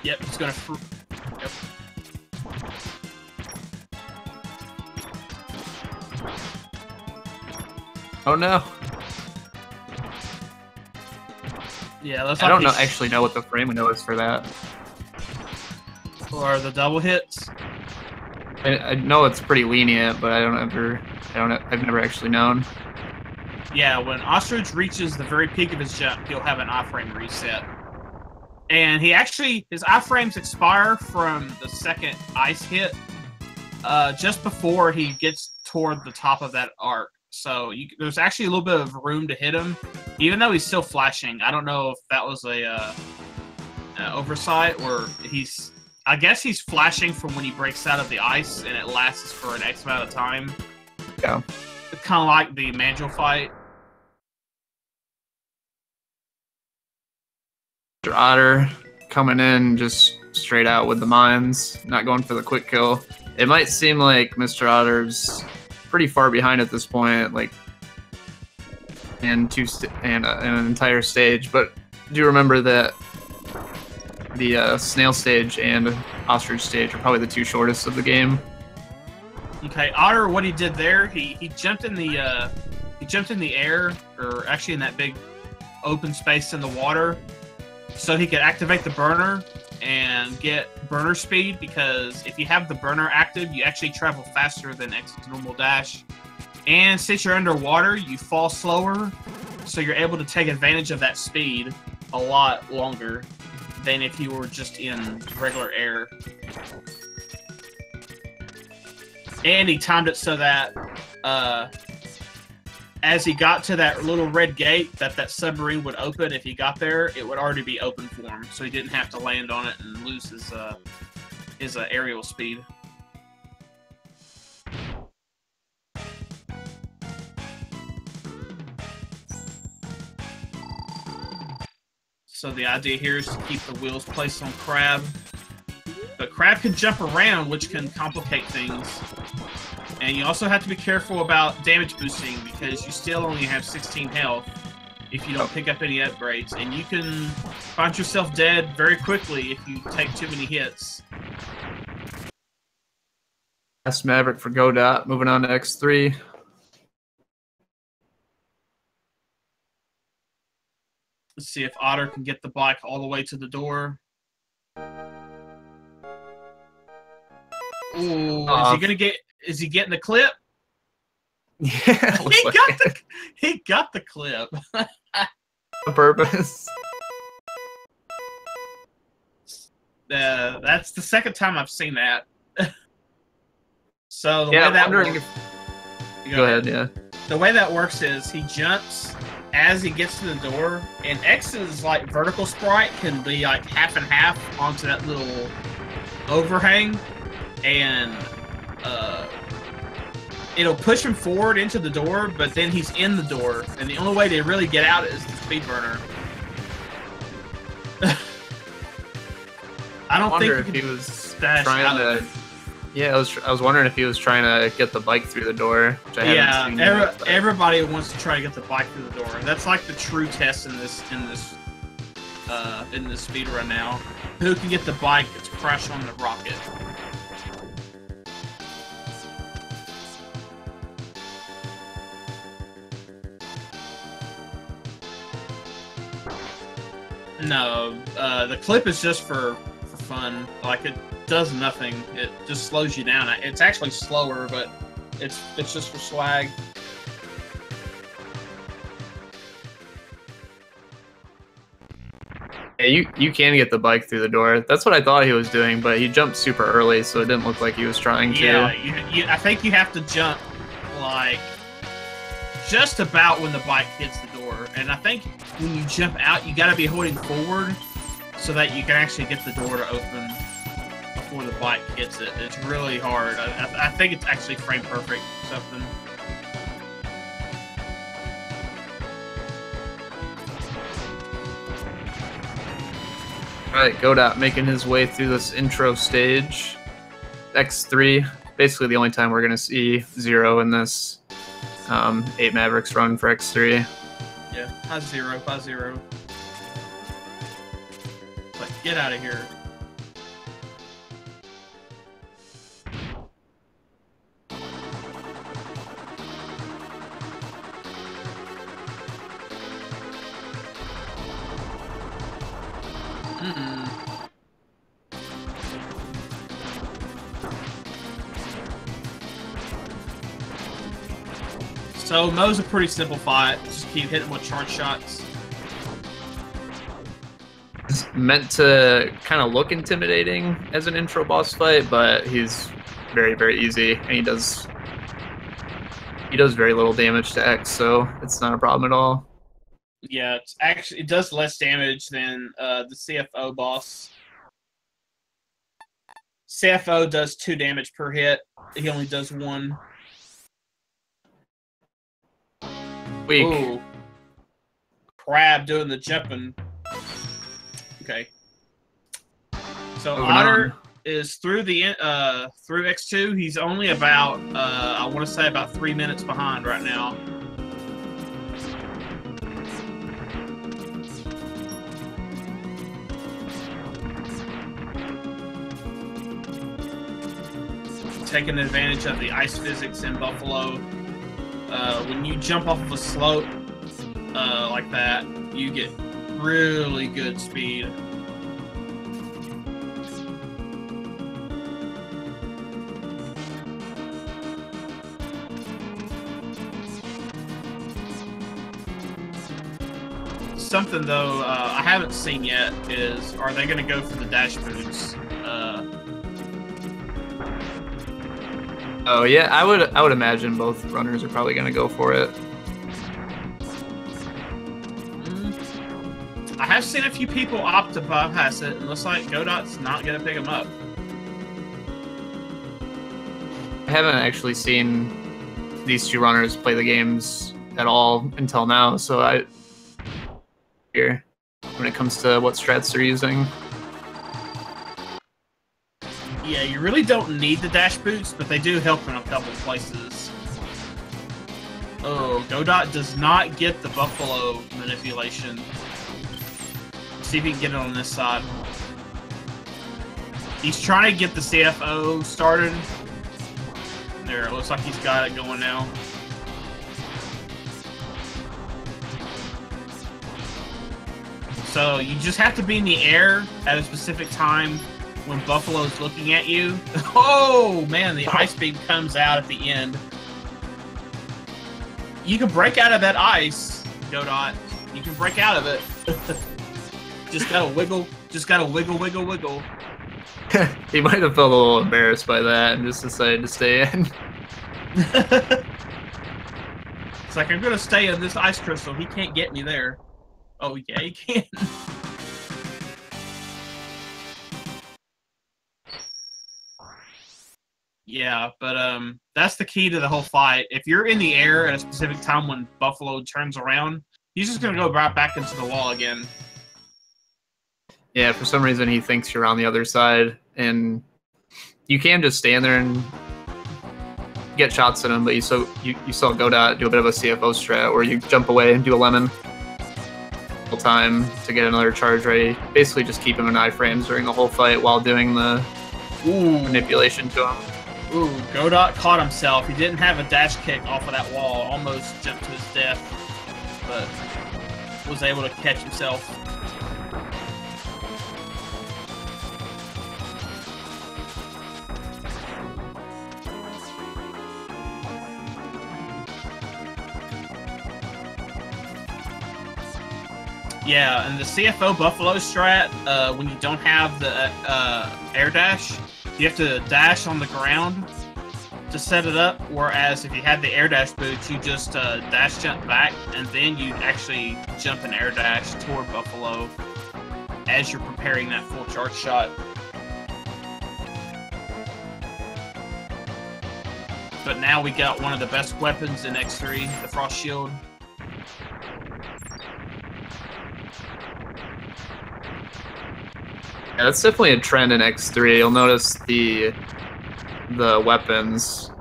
[SPEAKER 1] Yep, it's going to... Yep.
[SPEAKER 2] Oh no.
[SPEAKER 1] Yeah, that's
[SPEAKER 2] I don't actually know what the frame window is for that.
[SPEAKER 1] Or the double hits.
[SPEAKER 2] I know it's pretty lenient, but I've never actually known.
[SPEAKER 1] Yeah, when Ostrich reaches the very peak of his jump, he'll have an iframe reset. And his iframes expire from the second ice hit, just before he gets toward the top of that arc. So there's actually a little bit of room to hit him, even though he's still flashing. I don't know if that was a oversight or I guess he's flashing from when he breaks out of the ice, and it lasts for an X amount of time.
[SPEAKER 2] Yeah.
[SPEAKER 1] It's kind of like the Manjil fight.
[SPEAKER 2] Otter coming in just straight out with the mines, not going for the quick kill. It might seem like Mr. Otter's pretty far behind at this point, like in an entire stage. But do remember that the snail stage and ostrich stage are probably the two shortest of the game.
[SPEAKER 1] Okay, Otter, what he did there, he jumped in the air, or actually in that big open space in the water, so he could activate the burner and get burner speed, because if you have the burner active, you actually travel faster than X's normal dash. And since you're underwater, you fall slower, so you're able to take advantage of that speed a lot longer than if you were just in regular air. And he timed it so that as he got to that little red gate that submarine would open, if he got there, it would already be open for him, so he didn't have to land on it and lose his aerial speed. So the idea here is to keep the wheels placed on Crab. But Crab can jump around, which can complicate things. And you also have to be careful about damage boosting, because you still only have 16 health if you don't pick up any upgrades. And you can find yourself dead very quickly if you take too many hits.
[SPEAKER 2] That's Maverick for Godot. Moving on to X3.
[SPEAKER 1] Let's see if Otter can get the bike all the way to the door. Ooh, is he getting the clip?
[SPEAKER 2] Yeah,
[SPEAKER 1] he got the clip.
[SPEAKER 2] On purpose.
[SPEAKER 1] That's the second time I've seen that. So the way
[SPEAKER 2] I'm
[SPEAKER 1] that
[SPEAKER 2] wondering
[SPEAKER 1] works,
[SPEAKER 2] Go ahead, yeah.
[SPEAKER 1] The way that works is he jumps as he gets to the door, and X's like vertical sprite can be like half and half onto that little overhang, and it'll push him forward into the door, but then he's in the door, and the only way to really get out is the speed burner. I don't think
[SPEAKER 2] if he was trying to. Yeah, I was wondering if he was trying to get the bike through the door. Which I haven't seen yet,
[SPEAKER 1] everybody wants to try to get the bike through the door. That's like the true test in this speed run now. Who can get the bike that's crashed on the rocket? No, the clip is just for fun. Like, it does nothing. It just slows you down. It's actually slower, but it's just for swag.
[SPEAKER 2] Yeah, you can get the bike through the door. That's what I thought he was doing, but he jumped super early, so it didn't look like he was trying to.
[SPEAKER 1] Yeah, I think you have to jump like just about when the bike hits the door, and I think when you jump out, you got to be holding forward so that you can actually get the door to open before the bike hits it. It's really hard. I think it's actually frame perfect or something.
[SPEAKER 2] Alright, Godot making his way through this intro stage. X3, basically the only time we're going to see Zero in this 8 Mavericks run for X3.
[SPEAKER 1] Yeah, high zero. But get out of here. So Mo's a pretty simple fight. Just keep hitting with charge shots.
[SPEAKER 2] It's meant to kind of look intimidating as an intro boss fight, but he's very, very easy, and he does very little damage to X, so it's not a problem at all.
[SPEAKER 1] Yeah, it does less damage than the CFO boss. CFO does 2 damage per hit. He only does 1.
[SPEAKER 2] Weak.
[SPEAKER 1] Ooh. Crab doing the jumping. Okay. So
[SPEAKER 2] Moving
[SPEAKER 1] Otter
[SPEAKER 2] on.
[SPEAKER 1] is through the through X2. He's only about I want to say about 3 minutes behind right now. Taking advantage of the ice physics in Buffalo. When you jump off of a slope like that, you get really good speed. Something though I haven't seen yet is, are they going to go for the dash boots?
[SPEAKER 2] Oh yeah, I would imagine both runners are probably gonna go for it.
[SPEAKER 1] I have seen a few people opt to bypass it, and looks like Godot's not gonna pick them up.
[SPEAKER 2] I haven't actually seen these 2 runners play the games at all until now, so I here when it comes to what strats they're using.
[SPEAKER 1] Yeah, you really don't need the dash boots, but they do help in a couple places. Oh, Godot does not get the Buffalo manipulation. See if he can get it on this side. He's trying to get the CFO started. There, it looks like he's got it going now. So you just have to be in the air at a specific time when Buffalo's looking at you. Oh, man, the ice beam comes out at the end. You can break out of that ice, Godot. You can break out of it. Just gotta wiggle. Just gotta wiggle, wiggle, wiggle.
[SPEAKER 2] He might have felt a little embarrassed by that and just decided to stay in.
[SPEAKER 1] It's like, I'm gonna stay in this ice crystal. He can't get me there. Oh, yeah, he can. Yeah, but that's the key to the whole fight. If you're in the air at a specific time when Buffalo turns around, he's just gonna go right back into the wall again.
[SPEAKER 2] Yeah, for some reason he thinks you're on the other side, and you can just stand there and get shots at him, but you saw Godot do a bit of a CFO strat where you jump away and do a lemon whole time to get another charge ready. Basically just keep him in iframes during the whole fight while doing the manipulation to him.
[SPEAKER 1] Ooh, Godot caught himself. He didn't have a dash kick off of that wall. Almost jumped to his death, but was able to catch himself. Yeah, and the CFO Buffalo strat, when you don't have the air dash, you have to dash on the ground to set it up, whereas if you had the air dash boots, you just dash jump back, and then you actually jump an air dash toward Buffalo as you're preparing that full charge shot. But now we got one of the best weapons in X3, the Frost Shield.
[SPEAKER 2] Yeah, that's definitely a trend in X3. You'll notice the weapons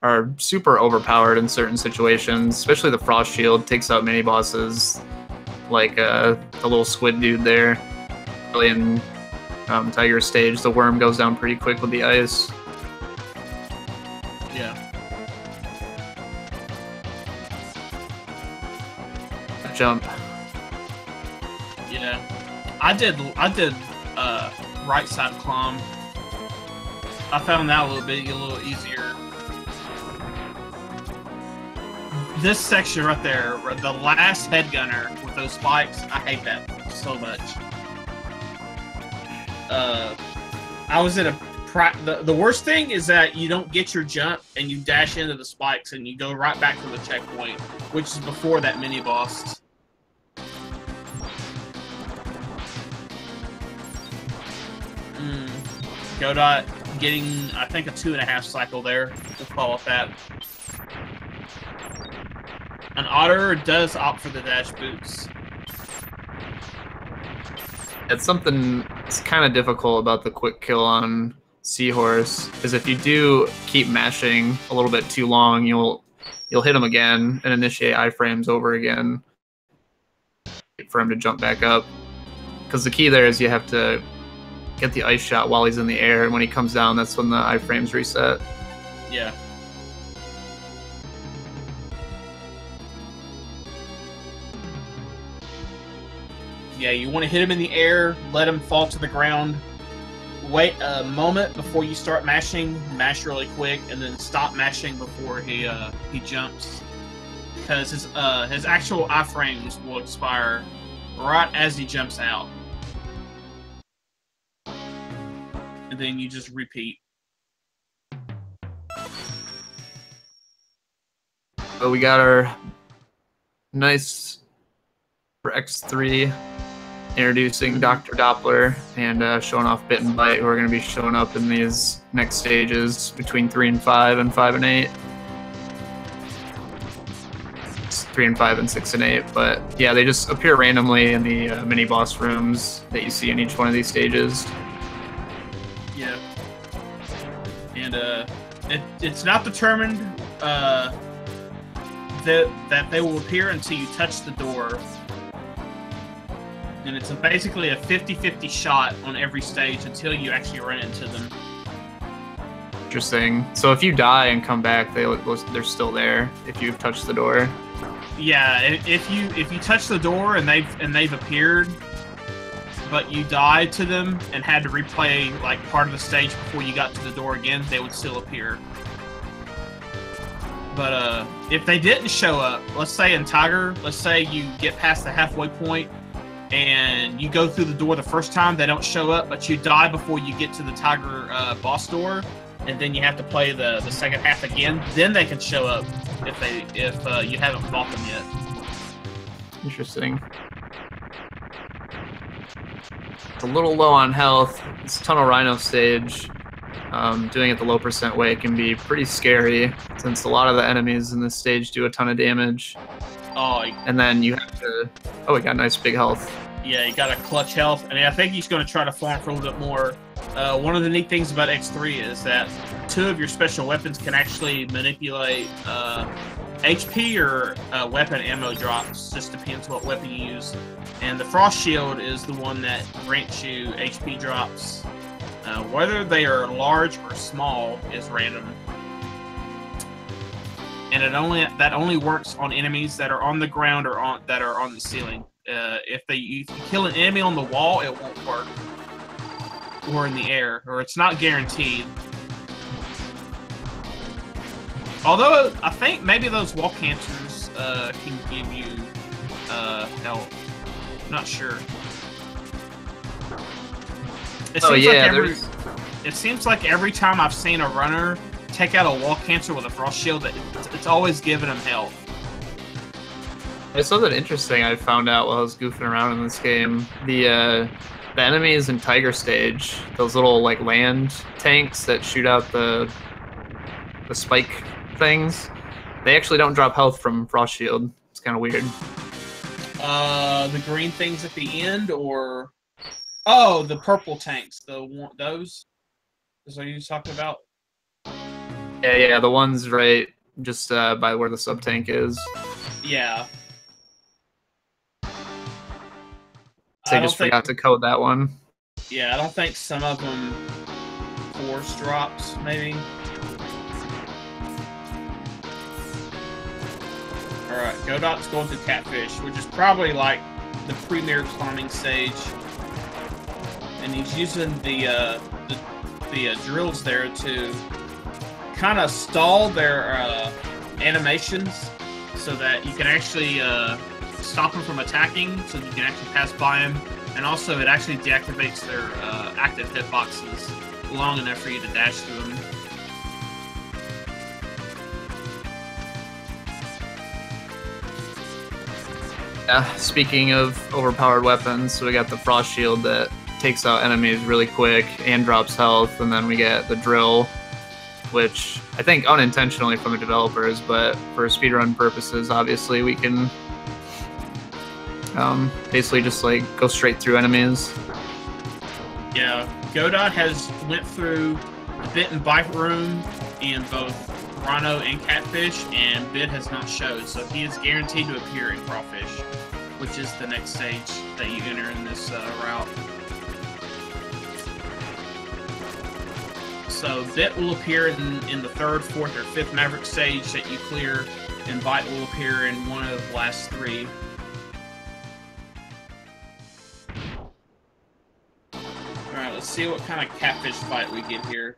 [SPEAKER 2] are super overpowered in certain situations, especially the Frost Shield takes out mini bosses like the little squid dude there. Really in Tiger stage, the worm goes down pretty quick with the ice.
[SPEAKER 1] Yeah.
[SPEAKER 2] Jump.
[SPEAKER 1] Yeah. I did right side climb. I found that a little easier. This section right there, the last head gunner with those spikes, I hate that so much. I was at the worst thing is that you don't get your jump and you dash into the spikes and you go right back to the checkpoint, which is before that mini boss. Godot getting, I think, a 2.5 cycle there. We'll call it that. An Otter does opt for the dash boots.
[SPEAKER 2] It's something that's kind of difficult about the quick kill on Seahorse, is if you do keep mashing a little bit too long, you'll hit him again and initiate iframes over again for him to jump back up. Because the key there is you have to get the ice shot while he's in the air, and when he comes down, that's when the iframes reset.
[SPEAKER 1] Yeah. Yeah, you want to hit him in the air, let him fall to the ground, wait a moment before you start mashing, mash really quick, and then stop mashing before he jumps. Because his actual iframes will expire right as he jumps out. And then you just repeat.
[SPEAKER 2] So we got our nice for X3 introducing Dr. Doppler and showing off Bit and Bite, who are going to be showing up in these next stages between 3 and 5 and 5 and 8. It's 3 and 5 and 6 and 8, but yeah, they just appear randomly in the mini boss rooms that you see in each one of these stages.
[SPEAKER 1] Yeah. And it's not determined that they will appear until you touch the door. And it's basically a 50-50 shot on every stage until you actually run into them.
[SPEAKER 2] Interesting. So if you die and come back, they're still there if you've touched the door.
[SPEAKER 1] Yeah, if you touch the door and they've appeared, but you died to them and had to replay like part of the stage before you got to the door again, they would still appear. But if they didn't show up, let's say in Tiger, let's say you get past the halfway point and you go through the door the first time, they don't show up, but you die before you get to the Tiger boss door, and then you have to play the second half again, then they can show up if you haven't fought them yet.
[SPEAKER 2] Interesting. It's a little low on health. This Tunnel Rhino stage, doing it the low percent way can be pretty scary, since a lot of the enemies in this stage do a ton of damage.
[SPEAKER 1] Oh,
[SPEAKER 2] and then you have to... Oh, we got nice big health.
[SPEAKER 1] Yeah, you got a clutch health. I mean, I think he's going to try to farm for a little bit more. One of the neat things about X3 is that 2 of your special weapons can actually manipulate HP or weapon ammo drops. Just depends what weapon you use. And the Frost Shield is the one that grants you HP drops. Whether they are large or small is random. And that only works on enemies that are on the ground or that are on the ceiling. If you kill an enemy on the wall, it won't work. Or in the air, or it's not guaranteed. Although I think maybe those wall cancers can give you health. I'm not sure. It seems like every time I've seen a runner take out a wall cancer with a frost shield, it's always giving him health.
[SPEAKER 2] There's something interesting I found out while I was goofing around in this game. The enemies in Tiger Stage, those little like land tanks that shoot out the spike things, they actually don't drop health from Frost Shield. It's kind of weird.
[SPEAKER 1] The green things at the end, or the purple tanks, those? Is what you're talking about?
[SPEAKER 2] Yeah, the ones right just by where the sub tank is.
[SPEAKER 1] Yeah.
[SPEAKER 2] So I just forgot to code that one.
[SPEAKER 1] Yeah, I don't think some of them force drops, maybe. Alright, Godot's going to Catfish, which is probably like the premier climbing stage. And he's using the drills there to kind of stall their animations so that you can actually stop them from attacking, so you can actually pass by them. And also it actually deactivates their active hitboxes long enough for you to dash through them. Yeah,
[SPEAKER 2] speaking of overpowered weapons, so we got the Frost Shield that takes out enemies really quick and drops health, and then we get the drill, which I think unintentionally from the developers, but for speedrun purposes, obviously we can basically just like go straight through enemies.
[SPEAKER 1] Yeah, Godot has went through the bit and bite room in both Rhino and Catfish, and Bit has not showed, so he is guaranteed to appear in Crawfish, which is the next stage that you enter in this route. So Bit will appear in the 3rd, 4th, or 5th Maverick stage that you clear, and Bite will appear in one of the last 3. Alright, let's see what kind of Catfish fight we get here.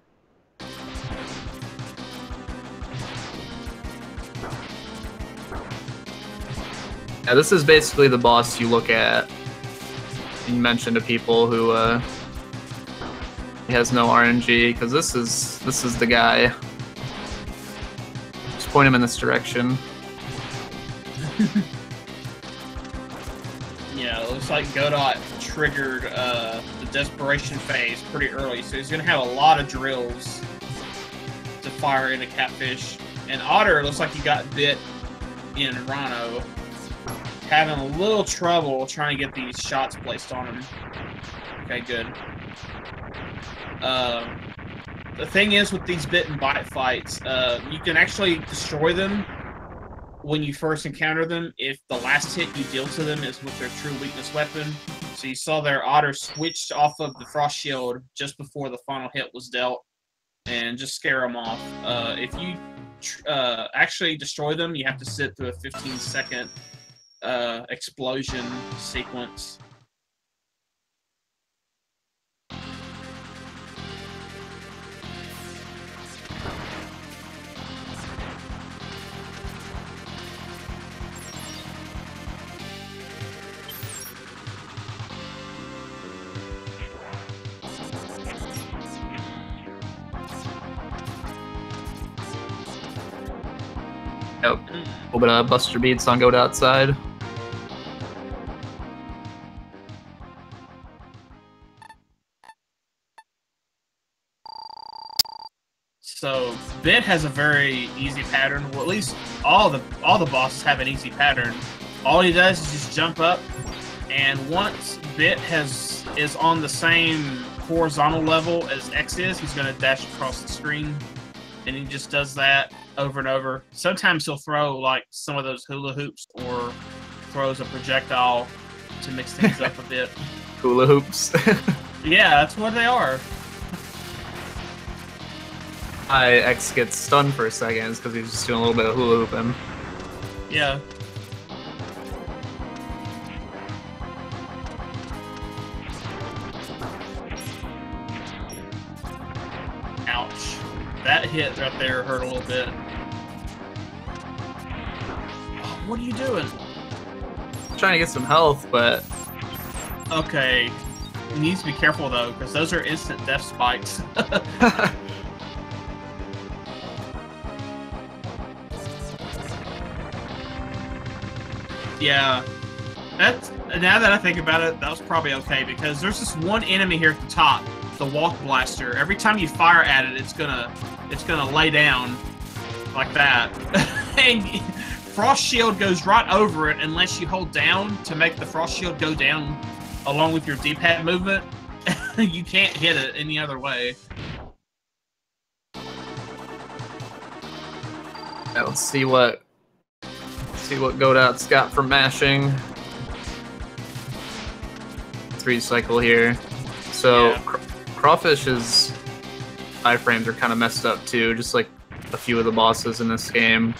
[SPEAKER 2] Yeah, this is basically the boss you look at and mention to people who he has no RNG, because this is the guy. Just point him in this direction.
[SPEAKER 1] Yeah, it looks like Godot triggered the desperation phase pretty early, so he's going to have a lot of drills to fire into Catfish. And Otter looks like he got bit in Rhino, having a little trouble trying to get these shots placed on him. Okay, good. The thing is with these bit and bite fights, you can actually destroy them when you first encounter them if the last hit you deal to them is with their true weakness weapon. So you saw their Otter switched off of the Frost Shield just before the final hit was dealt, and just scare them off. If you actually destroy them, you have to sit through a 15-second explosion sequence.
[SPEAKER 2] Yep. A little bit of Buster Beats on Godot outside.
[SPEAKER 1] So Bit has a very easy pattern. Well, at least all the bosses have an easy pattern. All he does is just jump up, and once Bit is on the same horizontal level as X is, he's going to dash across the screen, and he just does that over and over. Sometimes he'll throw like some of those hula hoops, or throws a projectile to mix things up a bit.
[SPEAKER 2] Hula hoops.
[SPEAKER 1] Yeah, that's what they are.
[SPEAKER 2] X gets stunned for a second because he's just doing a little bit of hula hooping.
[SPEAKER 1] Yeah. Ouch. That hit right there hurt a little bit. Oh, what are you doing?
[SPEAKER 2] Trying to get some health, but...
[SPEAKER 1] Okay. He needs to be careful, though, because those are instant death spikes. Yeah. That's, now that I think about it, that was probably okay, because there's this one enemy here at the top, the Walk Blaster. Every time you fire at it, it's gonna lay down like that. And Frost Shield goes right over it unless you hold down to make the Frost Shield go down along with your D-pad movement. You can't hit it any other way.
[SPEAKER 2] Yeah, let's see what Godot's got for mashing. 3 cycle here. So
[SPEAKER 1] Yeah.
[SPEAKER 2] Crawfish's iframes are kind of messed up too, just like a few of the bosses in this game,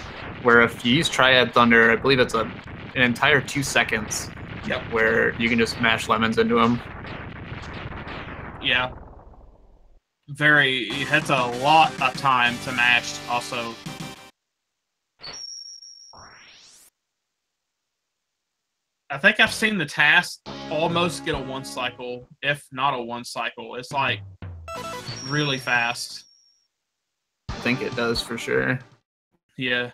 [SPEAKER 2] where if you use Triad Thunder, I believe it's an entire 2 seconds.
[SPEAKER 1] Yep.
[SPEAKER 2] Where you can just mash lemons into them.
[SPEAKER 1] Yeah. That's a lot of time to mash also. I think I've seen the task almost get a 1 cycle, if not a 1 cycle. It's like really fast.
[SPEAKER 2] I think it does for sure.
[SPEAKER 1] Yeah.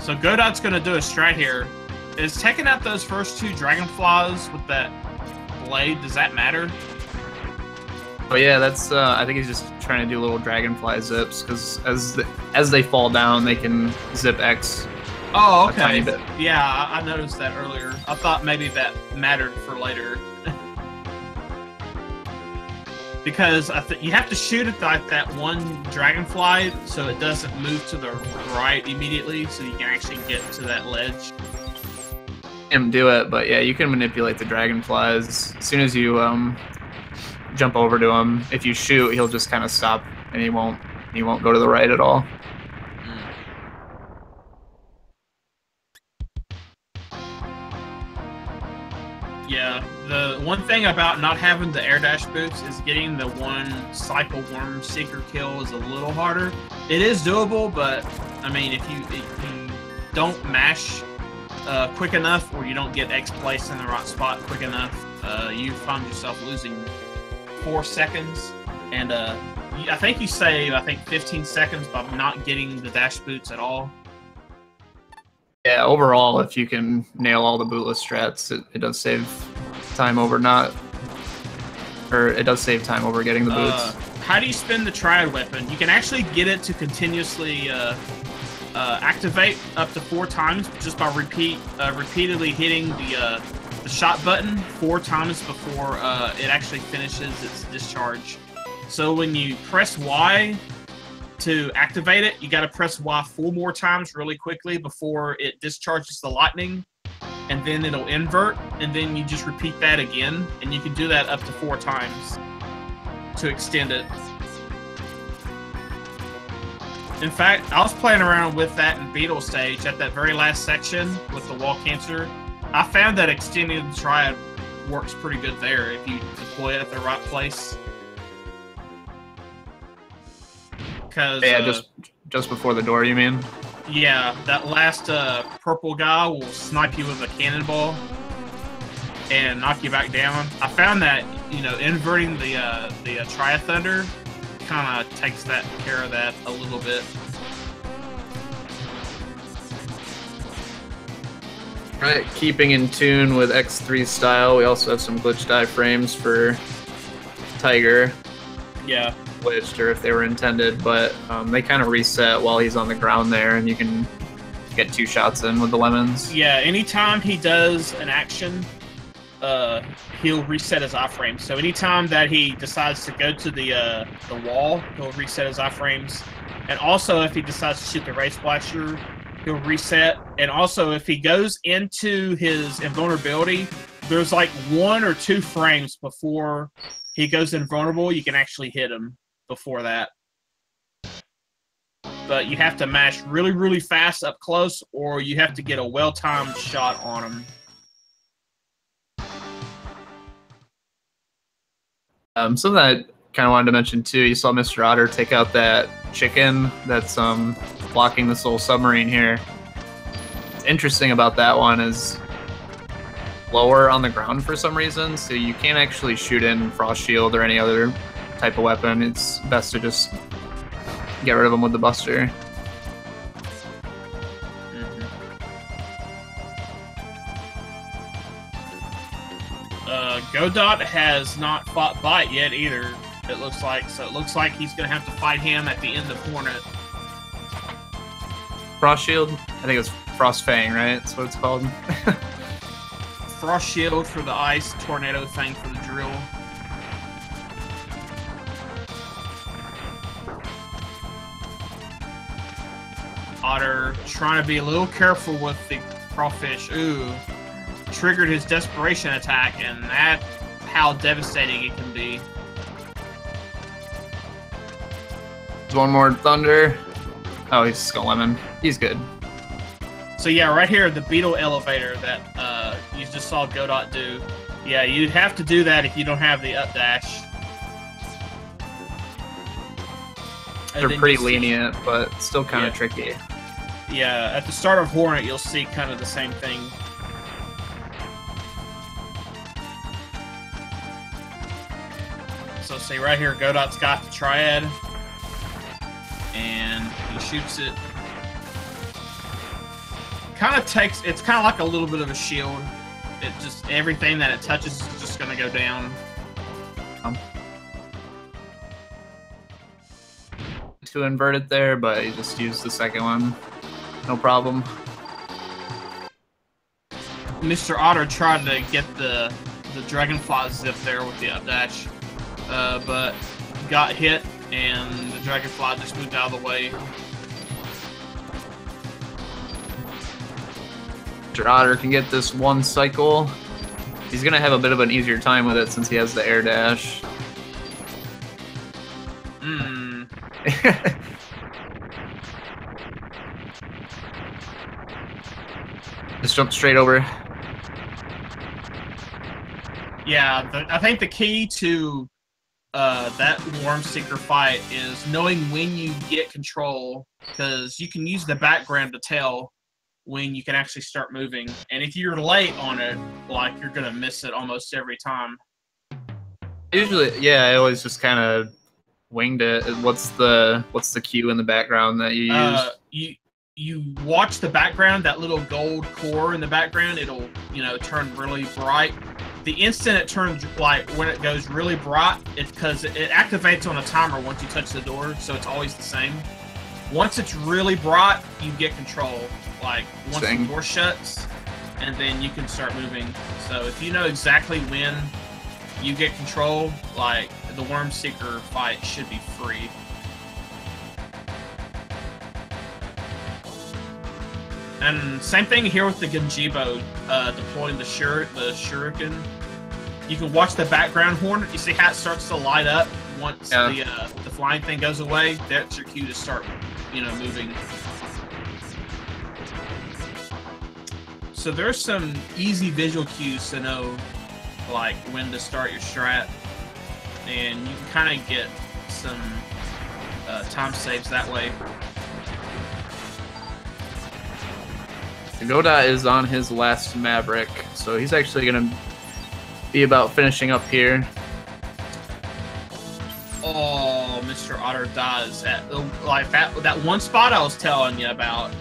[SPEAKER 1] So Godot's going to do a strat here. Is taking out those first 2 dragonflies with that blade, does that matter?
[SPEAKER 2] Oh yeah, that's. I think he's just trying to do little dragonfly zips because as they fall down, they can zip X.
[SPEAKER 1] Oh,
[SPEAKER 2] a tiny
[SPEAKER 1] okay.
[SPEAKER 2] bit.
[SPEAKER 1] Yeah, I noticed that earlier. I thought maybe that mattered for later. Because you have to shoot at that one dragonfly so it doesn't move to the right immediately, so you can actually get to that ledge.
[SPEAKER 2] Him do it, but yeah, you can manipulate the dragonflies. As soon as you jump over to him, if you shoot, he'll just kind of stop, and he won't go to the right at all.
[SPEAKER 1] Yeah, the one thing about not having the air dash boots is getting the one cycle worm seeker kill is a little harder. It is doable, but I mean, if you don't mash quick enough, or you don't get X placed in the right spot quick enough, you find yourself losing 4 seconds. And I think you save 15 seconds by not getting the dash boots at all.
[SPEAKER 2] Yeah, overall, if you can nail all the bootless strats, it does save time over it does save time over getting the boots.
[SPEAKER 1] How do you spin the triad weapon? You can actually get it to continuously activate up to 4 times just by repeatedly hitting the shot button 4 times before it actually finishes its discharge. So when you press Y to activate it, you got to press Y 4 more times really quickly before it discharges the lightning, and then it'll invert, and then you just repeat that again, and you can do that up to 4 times to extend it. In fact, I was playing around with that in Beetle stage at that very last section with the wall cancer. I found that extending the triad works pretty good there if you deploy it at the right place.
[SPEAKER 2] Yeah, just before the door, you mean?
[SPEAKER 1] Yeah, that last purple guy will snipe you with a cannonball and knock you back down. I found that, you know, inverting the Triad Thunder kind of takes care of that a little bit.
[SPEAKER 2] Right, keeping in tune with X3 style, we also have some glitch die frames for Tiger.
[SPEAKER 1] Yeah.
[SPEAKER 2] Glitched, or if they were intended, but they kind of reset while he's on the ground there, and you can get 2 shots in with the lemons.
[SPEAKER 1] Yeah, anytime he does an action, he'll reset his iframes. So anytime that he decides to go to the wall, he'll reset his iframes. And also, if he decides to shoot the Ray Splasher, he'll reset. And also, if he goes into his invulnerability, there's like 1 or 2 frames before he goes invulnerable, you can actually hit him before that. But you have to mash really, really fast up close, or you have to get a well-timed shot on him.
[SPEAKER 2] Something that I kind of wanted to mention too, you saw Mr. Otter take out that chicken that's blocking this little submarine here. What's interesting about that one is lower on the ground for some reason, so you can't actually shoot in Frost Shield or any other type of weapon. It's best to just get rid of them with the Buster.
[SPEAKER 1] Godot has not fought Bite yet either, it looks like. So it looks like he's going to have to fight him at the end of Hornet.
[SPEAKER 2] Frost Shield? I think it's Frost Fang, right? That's what it's called.
[SPEAKER 1] Frost Shield for the ice, Tornado Fang for the drill. Otter trying to be a little careful with the crawfish. Ooh. Triggered his desperation attack, and that's how devastating it can be.
[SPEAKER 2] There's one more Thunder. Oh, he's Skull Lemon. He's good.
[SPEAKER 1] So yeah, right here, the Beetle Elevator that you just saw Godot do. Yeah, you'd have to do that if you don't have the up dash.
[SPEAKER 2] They're pretty lenient, but still kind of tricky.
[SPEAKER 1] Yeah, at the start of Hornet, you'll see kind of the same thing. So see right here, Godot's got the Triad, and he shoots it. kind of takes. It's kind of like a little bit of a shield. It just everything that it touches is just gonna go down.
[SPEAKER 2] To invert it there, but you just use the second one. No problem.
[SPEAKER 1] MrOtter tried to get the dragonfly zip there with the updash, but got hit and the dragonfly just moved out of the way.
[SPEAKER 2] MrOtter can get this one cycle. He's gonna have a bit of an easier time with it since he has the air dash. Just jump straight over.
[SPEAKER 1] Yeah, I think the key to that Worm Seeker fight is knowing when you get control, because you can use the background to tell when you can actually start moving. And if you're late on it, like, you're gonna miss it almost every time.
[SPEAKER 2] Usually, yeah, I always just kind of winged it. What's the cue in the background that you use?
[SPEAKER 1] You watch the background, that little gold core in the background, it'll, you know, turn really bright. The instant it turns, like, when it goes really bright, it's because it activates on a timer once you touch the door, so it's always the same. Once it's really bright, you get control. Like, once the door shuts, and then you can start moving. So if you know exactly when you get control, like, the Worm Seeker fight should be free. And same thing here with the Genjibo, deploying the shuriken. You can watch the background horn. You see how it starts to light up once the flying thing goes away? That's your cue to start, you know, moving. So there's some easy visual cues to know, like, when to start your strat. And you can kind of get some time saves that way.
[SPEAKER 2] Godot is on his last Maverick, so he's actually going to be about finishing up here.
[SPEAKER 1] Oh, MrOtter dies at like that one spot I was telling you about,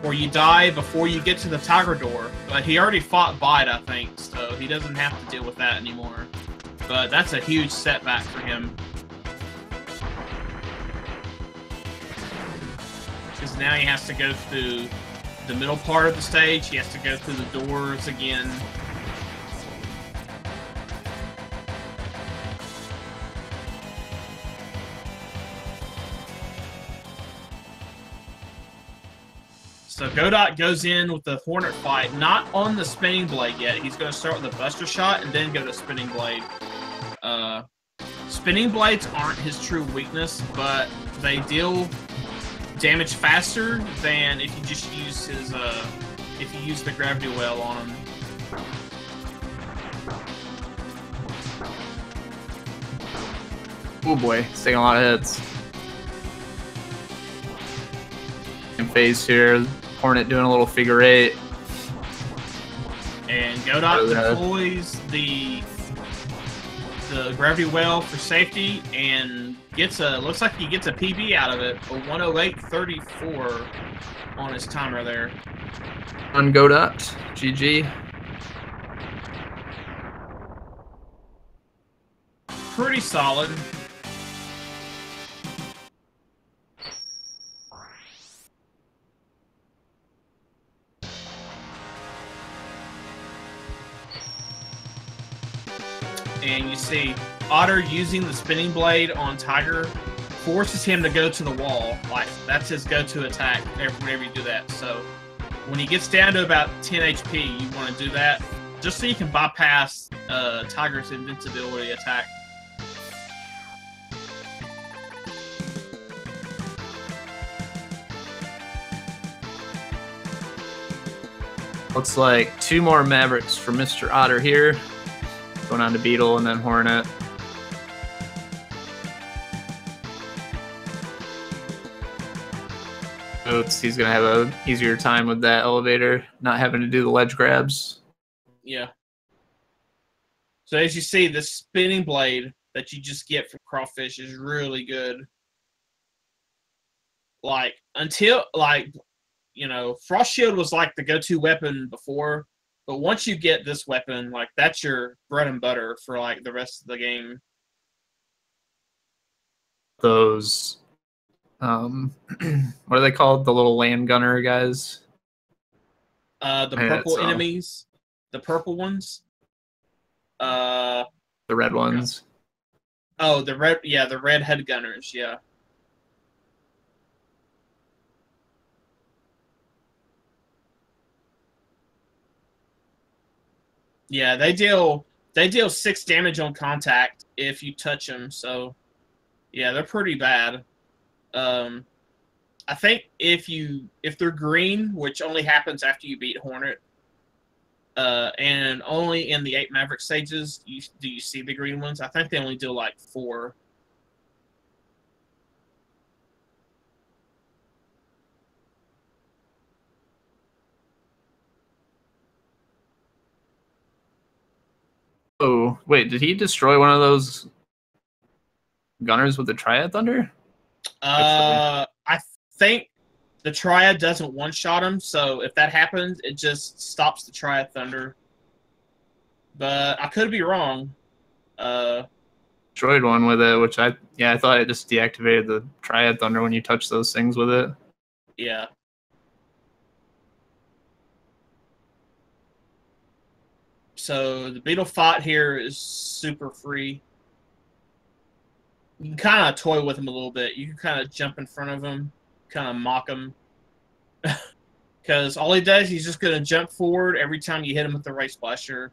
[SPEAKER 1] where you die before you get to the tiger door. But he already fought Bite, I think, so he doesn't have to deal with that anymore. But that's a huge setback for him. Because now he has to go through the middle part of the stage. He has to go through the doors again. So Godot goes in with the Hornet fight, not on the spinning blade yet. He's going to start with a Buster Shot and then go to spinning blade. Spinning blades aren't his true weakness, but they deal damage faster than if you just use his if you use the gravity well on him.
[SPEAKER 2] Oh boy, it's taking a lot of hits. In phase here, Hornet doing a little figure eight.
[SPEAKER 1] And Godot deploys the gravity well for safety and gets looks like he gets a PB out of it, a 108.34 on his timer there.
[SPEAKER 2] On Godot, GG.
[SPEAKER 1] Pretty solid. And you see Otter using the spinning blade on Tiger forces him to go to the wall. Like, that's his go-to attack whenever you do that. So when he gets down to about 10 HP, you want to do that just so you can bypass Tiger's invincibility attack.
[SPEAKER 2] Looks like 2 more Mavericks for MrOtter here. Going on to Beetle and then Hornet. Oops, he's going to have an easier time with that elevator, not having to do the ledge grabs.
[SPEAKER 1] Yeah. So as you see, the spinning blade that you just get from Crawfish is really good. Like, until, like, you know, Frost Shield was like the go-to weapon before, but once you get this weapon, like that's your bread and butter for like the rest of the game.
[SPEAKER 2] Those, what are they called? The little land gunner guys.
[SPEAKER 1] The purple enemies, the purple ones.
[SPEAKER 2] The red ones.
[SPEAKER 1] Oh, the red, yeah, the red head gunners, yeah. Yeah, they deal 6 damage on contact if you touch them. So, yeah, they're pretty bad. I think if they're green, which only happens after you beat Hornet, and only in the 8 Maverick stages do you see the green ones. I think they only do like 4.
[SPEAKER 2] Oh, wait, did he destroy one of those gunners with the Triad Thunder?
[SPEAKER 1] I think the Triad doesn't one-shot him, so if that happens, it just stops the Triad Thunder. But I could be wrong.
[SPEAKER 2] Destroyed one with it, which I thought it just deactivated the Triad Thunder when you touch those things with it.
[SPEAKER 1] Yeah. So the beetle fight here is super free. You can kind of toy with him a little bit. You can kind of jump in front of him, kind of mock him. Because all he does, he's just going to jump forward every time you hit him with the Ray Splasher.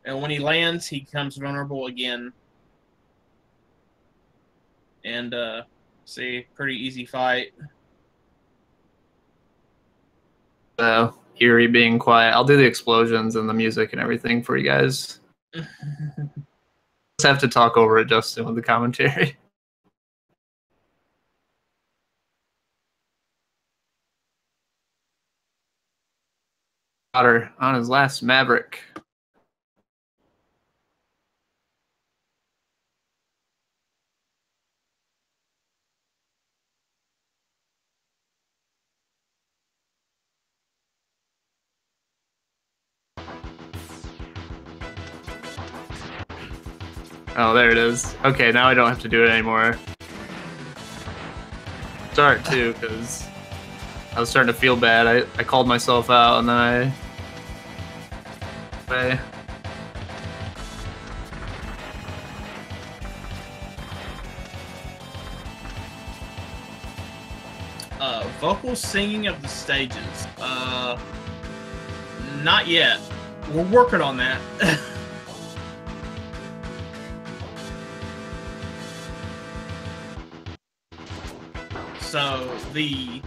[SPEAKER 1] And when he lands, he becomes vulnerable again. And, see, pretty easy fight.
[SPEAKER 2] Eerie being quiet. I'll do the explosions and the music and everything for you guys. Just have to talk over it, Justin, with the commentary. Otter on his last Maverick. Oh, there it is. Okay, now I don't have to do it anymore. Start too, because I was starting to feel bad. I called myself out, and then
[SPEAKER 1] vocal singing of the stages. Not yet. We're working on that. So the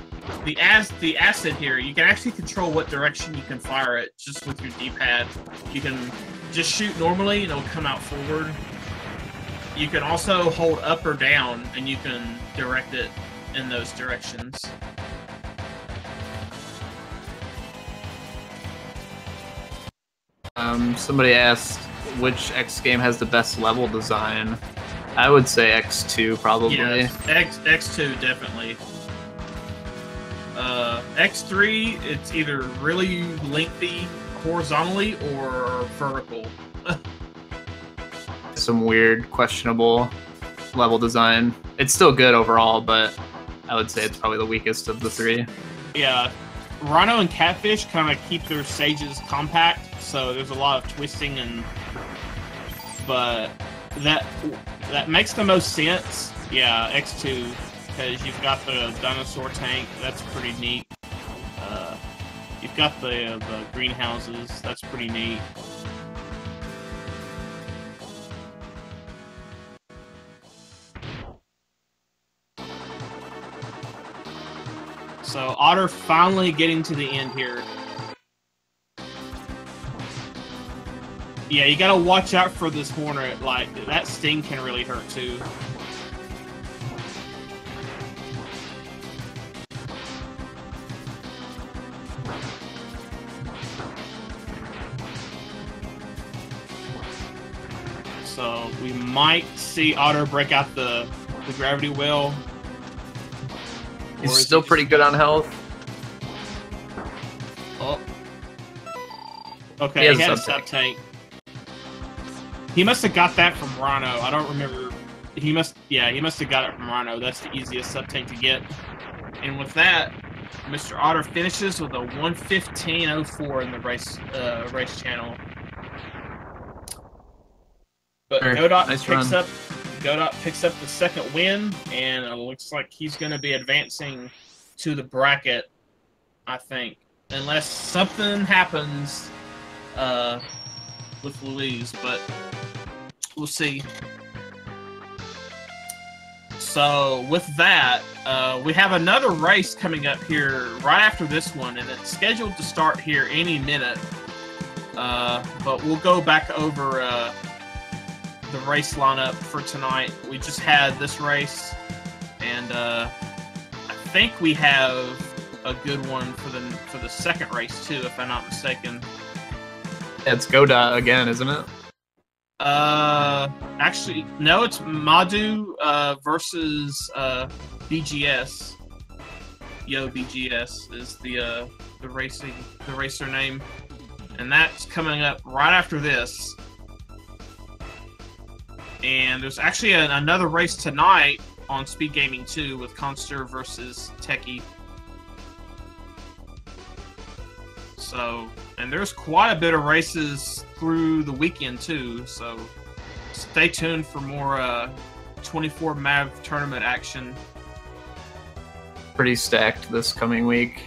[SPEAKER 1] acid here, you can actually control what direction you can fire it just with your D-pad. You can just shoot normally and it'll come out forward. You can also hold up or down and you can direct it in those directions.
[SPEAKER 2] Somebody asked which X game has the best level design. I would say X2 probably.
[SPEAKER 1] Yes, X2 definitely. X3, it's either really lengthy horizontally or vertical.
[SPEAKER 2] Some weird, questionable level design. It's still good overall, but I would say it's probably the weakest of the 3.
[SPEAKER 1] Yeah, Rhino and Catfish kind of keep their stages compact, so there's a lot of twisting but that makes the most sense. Yeah, X2, because you've got the dinosaur tank. That's pretty neat. You've got the greenhouses. That's pretty neat. So Otter finally getting to the end here. Yeah, you gotta watch out for this Hornet. Like, that sting can really hurt too. So we might see Otter break out the gravity well.
[SPEAKER 2] He's still pretty good on health.
[SPEAKER 1] Okay, he had a sub-tank. He must have got that from Rhino. I don't remember. He must have got it from Rhino. That's the easiest sub-tank to get. And with that, Mr. Otter finishes with a 1:15.04 in the race channel. But Godot picks up the second win, and it looks like he's going to be advancing to the bracket, I think, unless something happens with Louise, but we'll see. So with that, we have another race coming up here right after this one, and it's scheduled to start here any minute. But we'll go back over the race lineup for tonight. We just had this race, and I think we have a good one for the second race too, if I'm not mistaken.
[SPEAKER 2] It's Godot again, isn't it?
[SPEAKER 1] Actually, no, it's Madhu versus BGS. Yo, BGS is the racer name, and that's coming up right after this. And there's actually another race tonight on Speed Gaming 2 with Conster versus Techie. So, and there's quite a bit of races through the weekend too, so stay tuned for more 24 Mav tournament action.
[SPEAKER 2] Pretty stacked this coming week.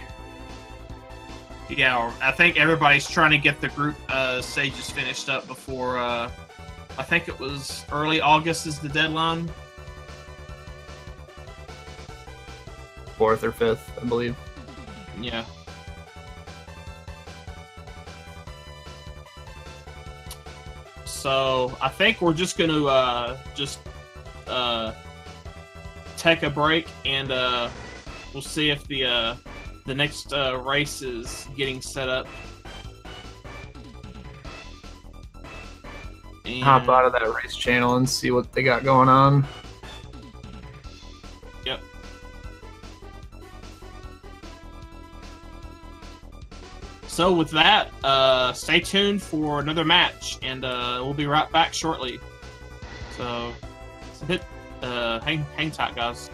[SPEAKER 1] Yeah, I think everybody's trying to get the group stages finished up before, I think it was early August is the deadline.
[SPEAKER 2] 4th or 5th, I believe.
[SPEAKER 1] Yeah. So I think we're just going to take a break, and we'll see if the next race is getting set up. And
[SPEAKER 2] hop out of that race channel and see what they got going on.
[SPEAKER 1] Yep. So with that, stay tuned for another match, and we'll be right back shortly. So hang tight, guys.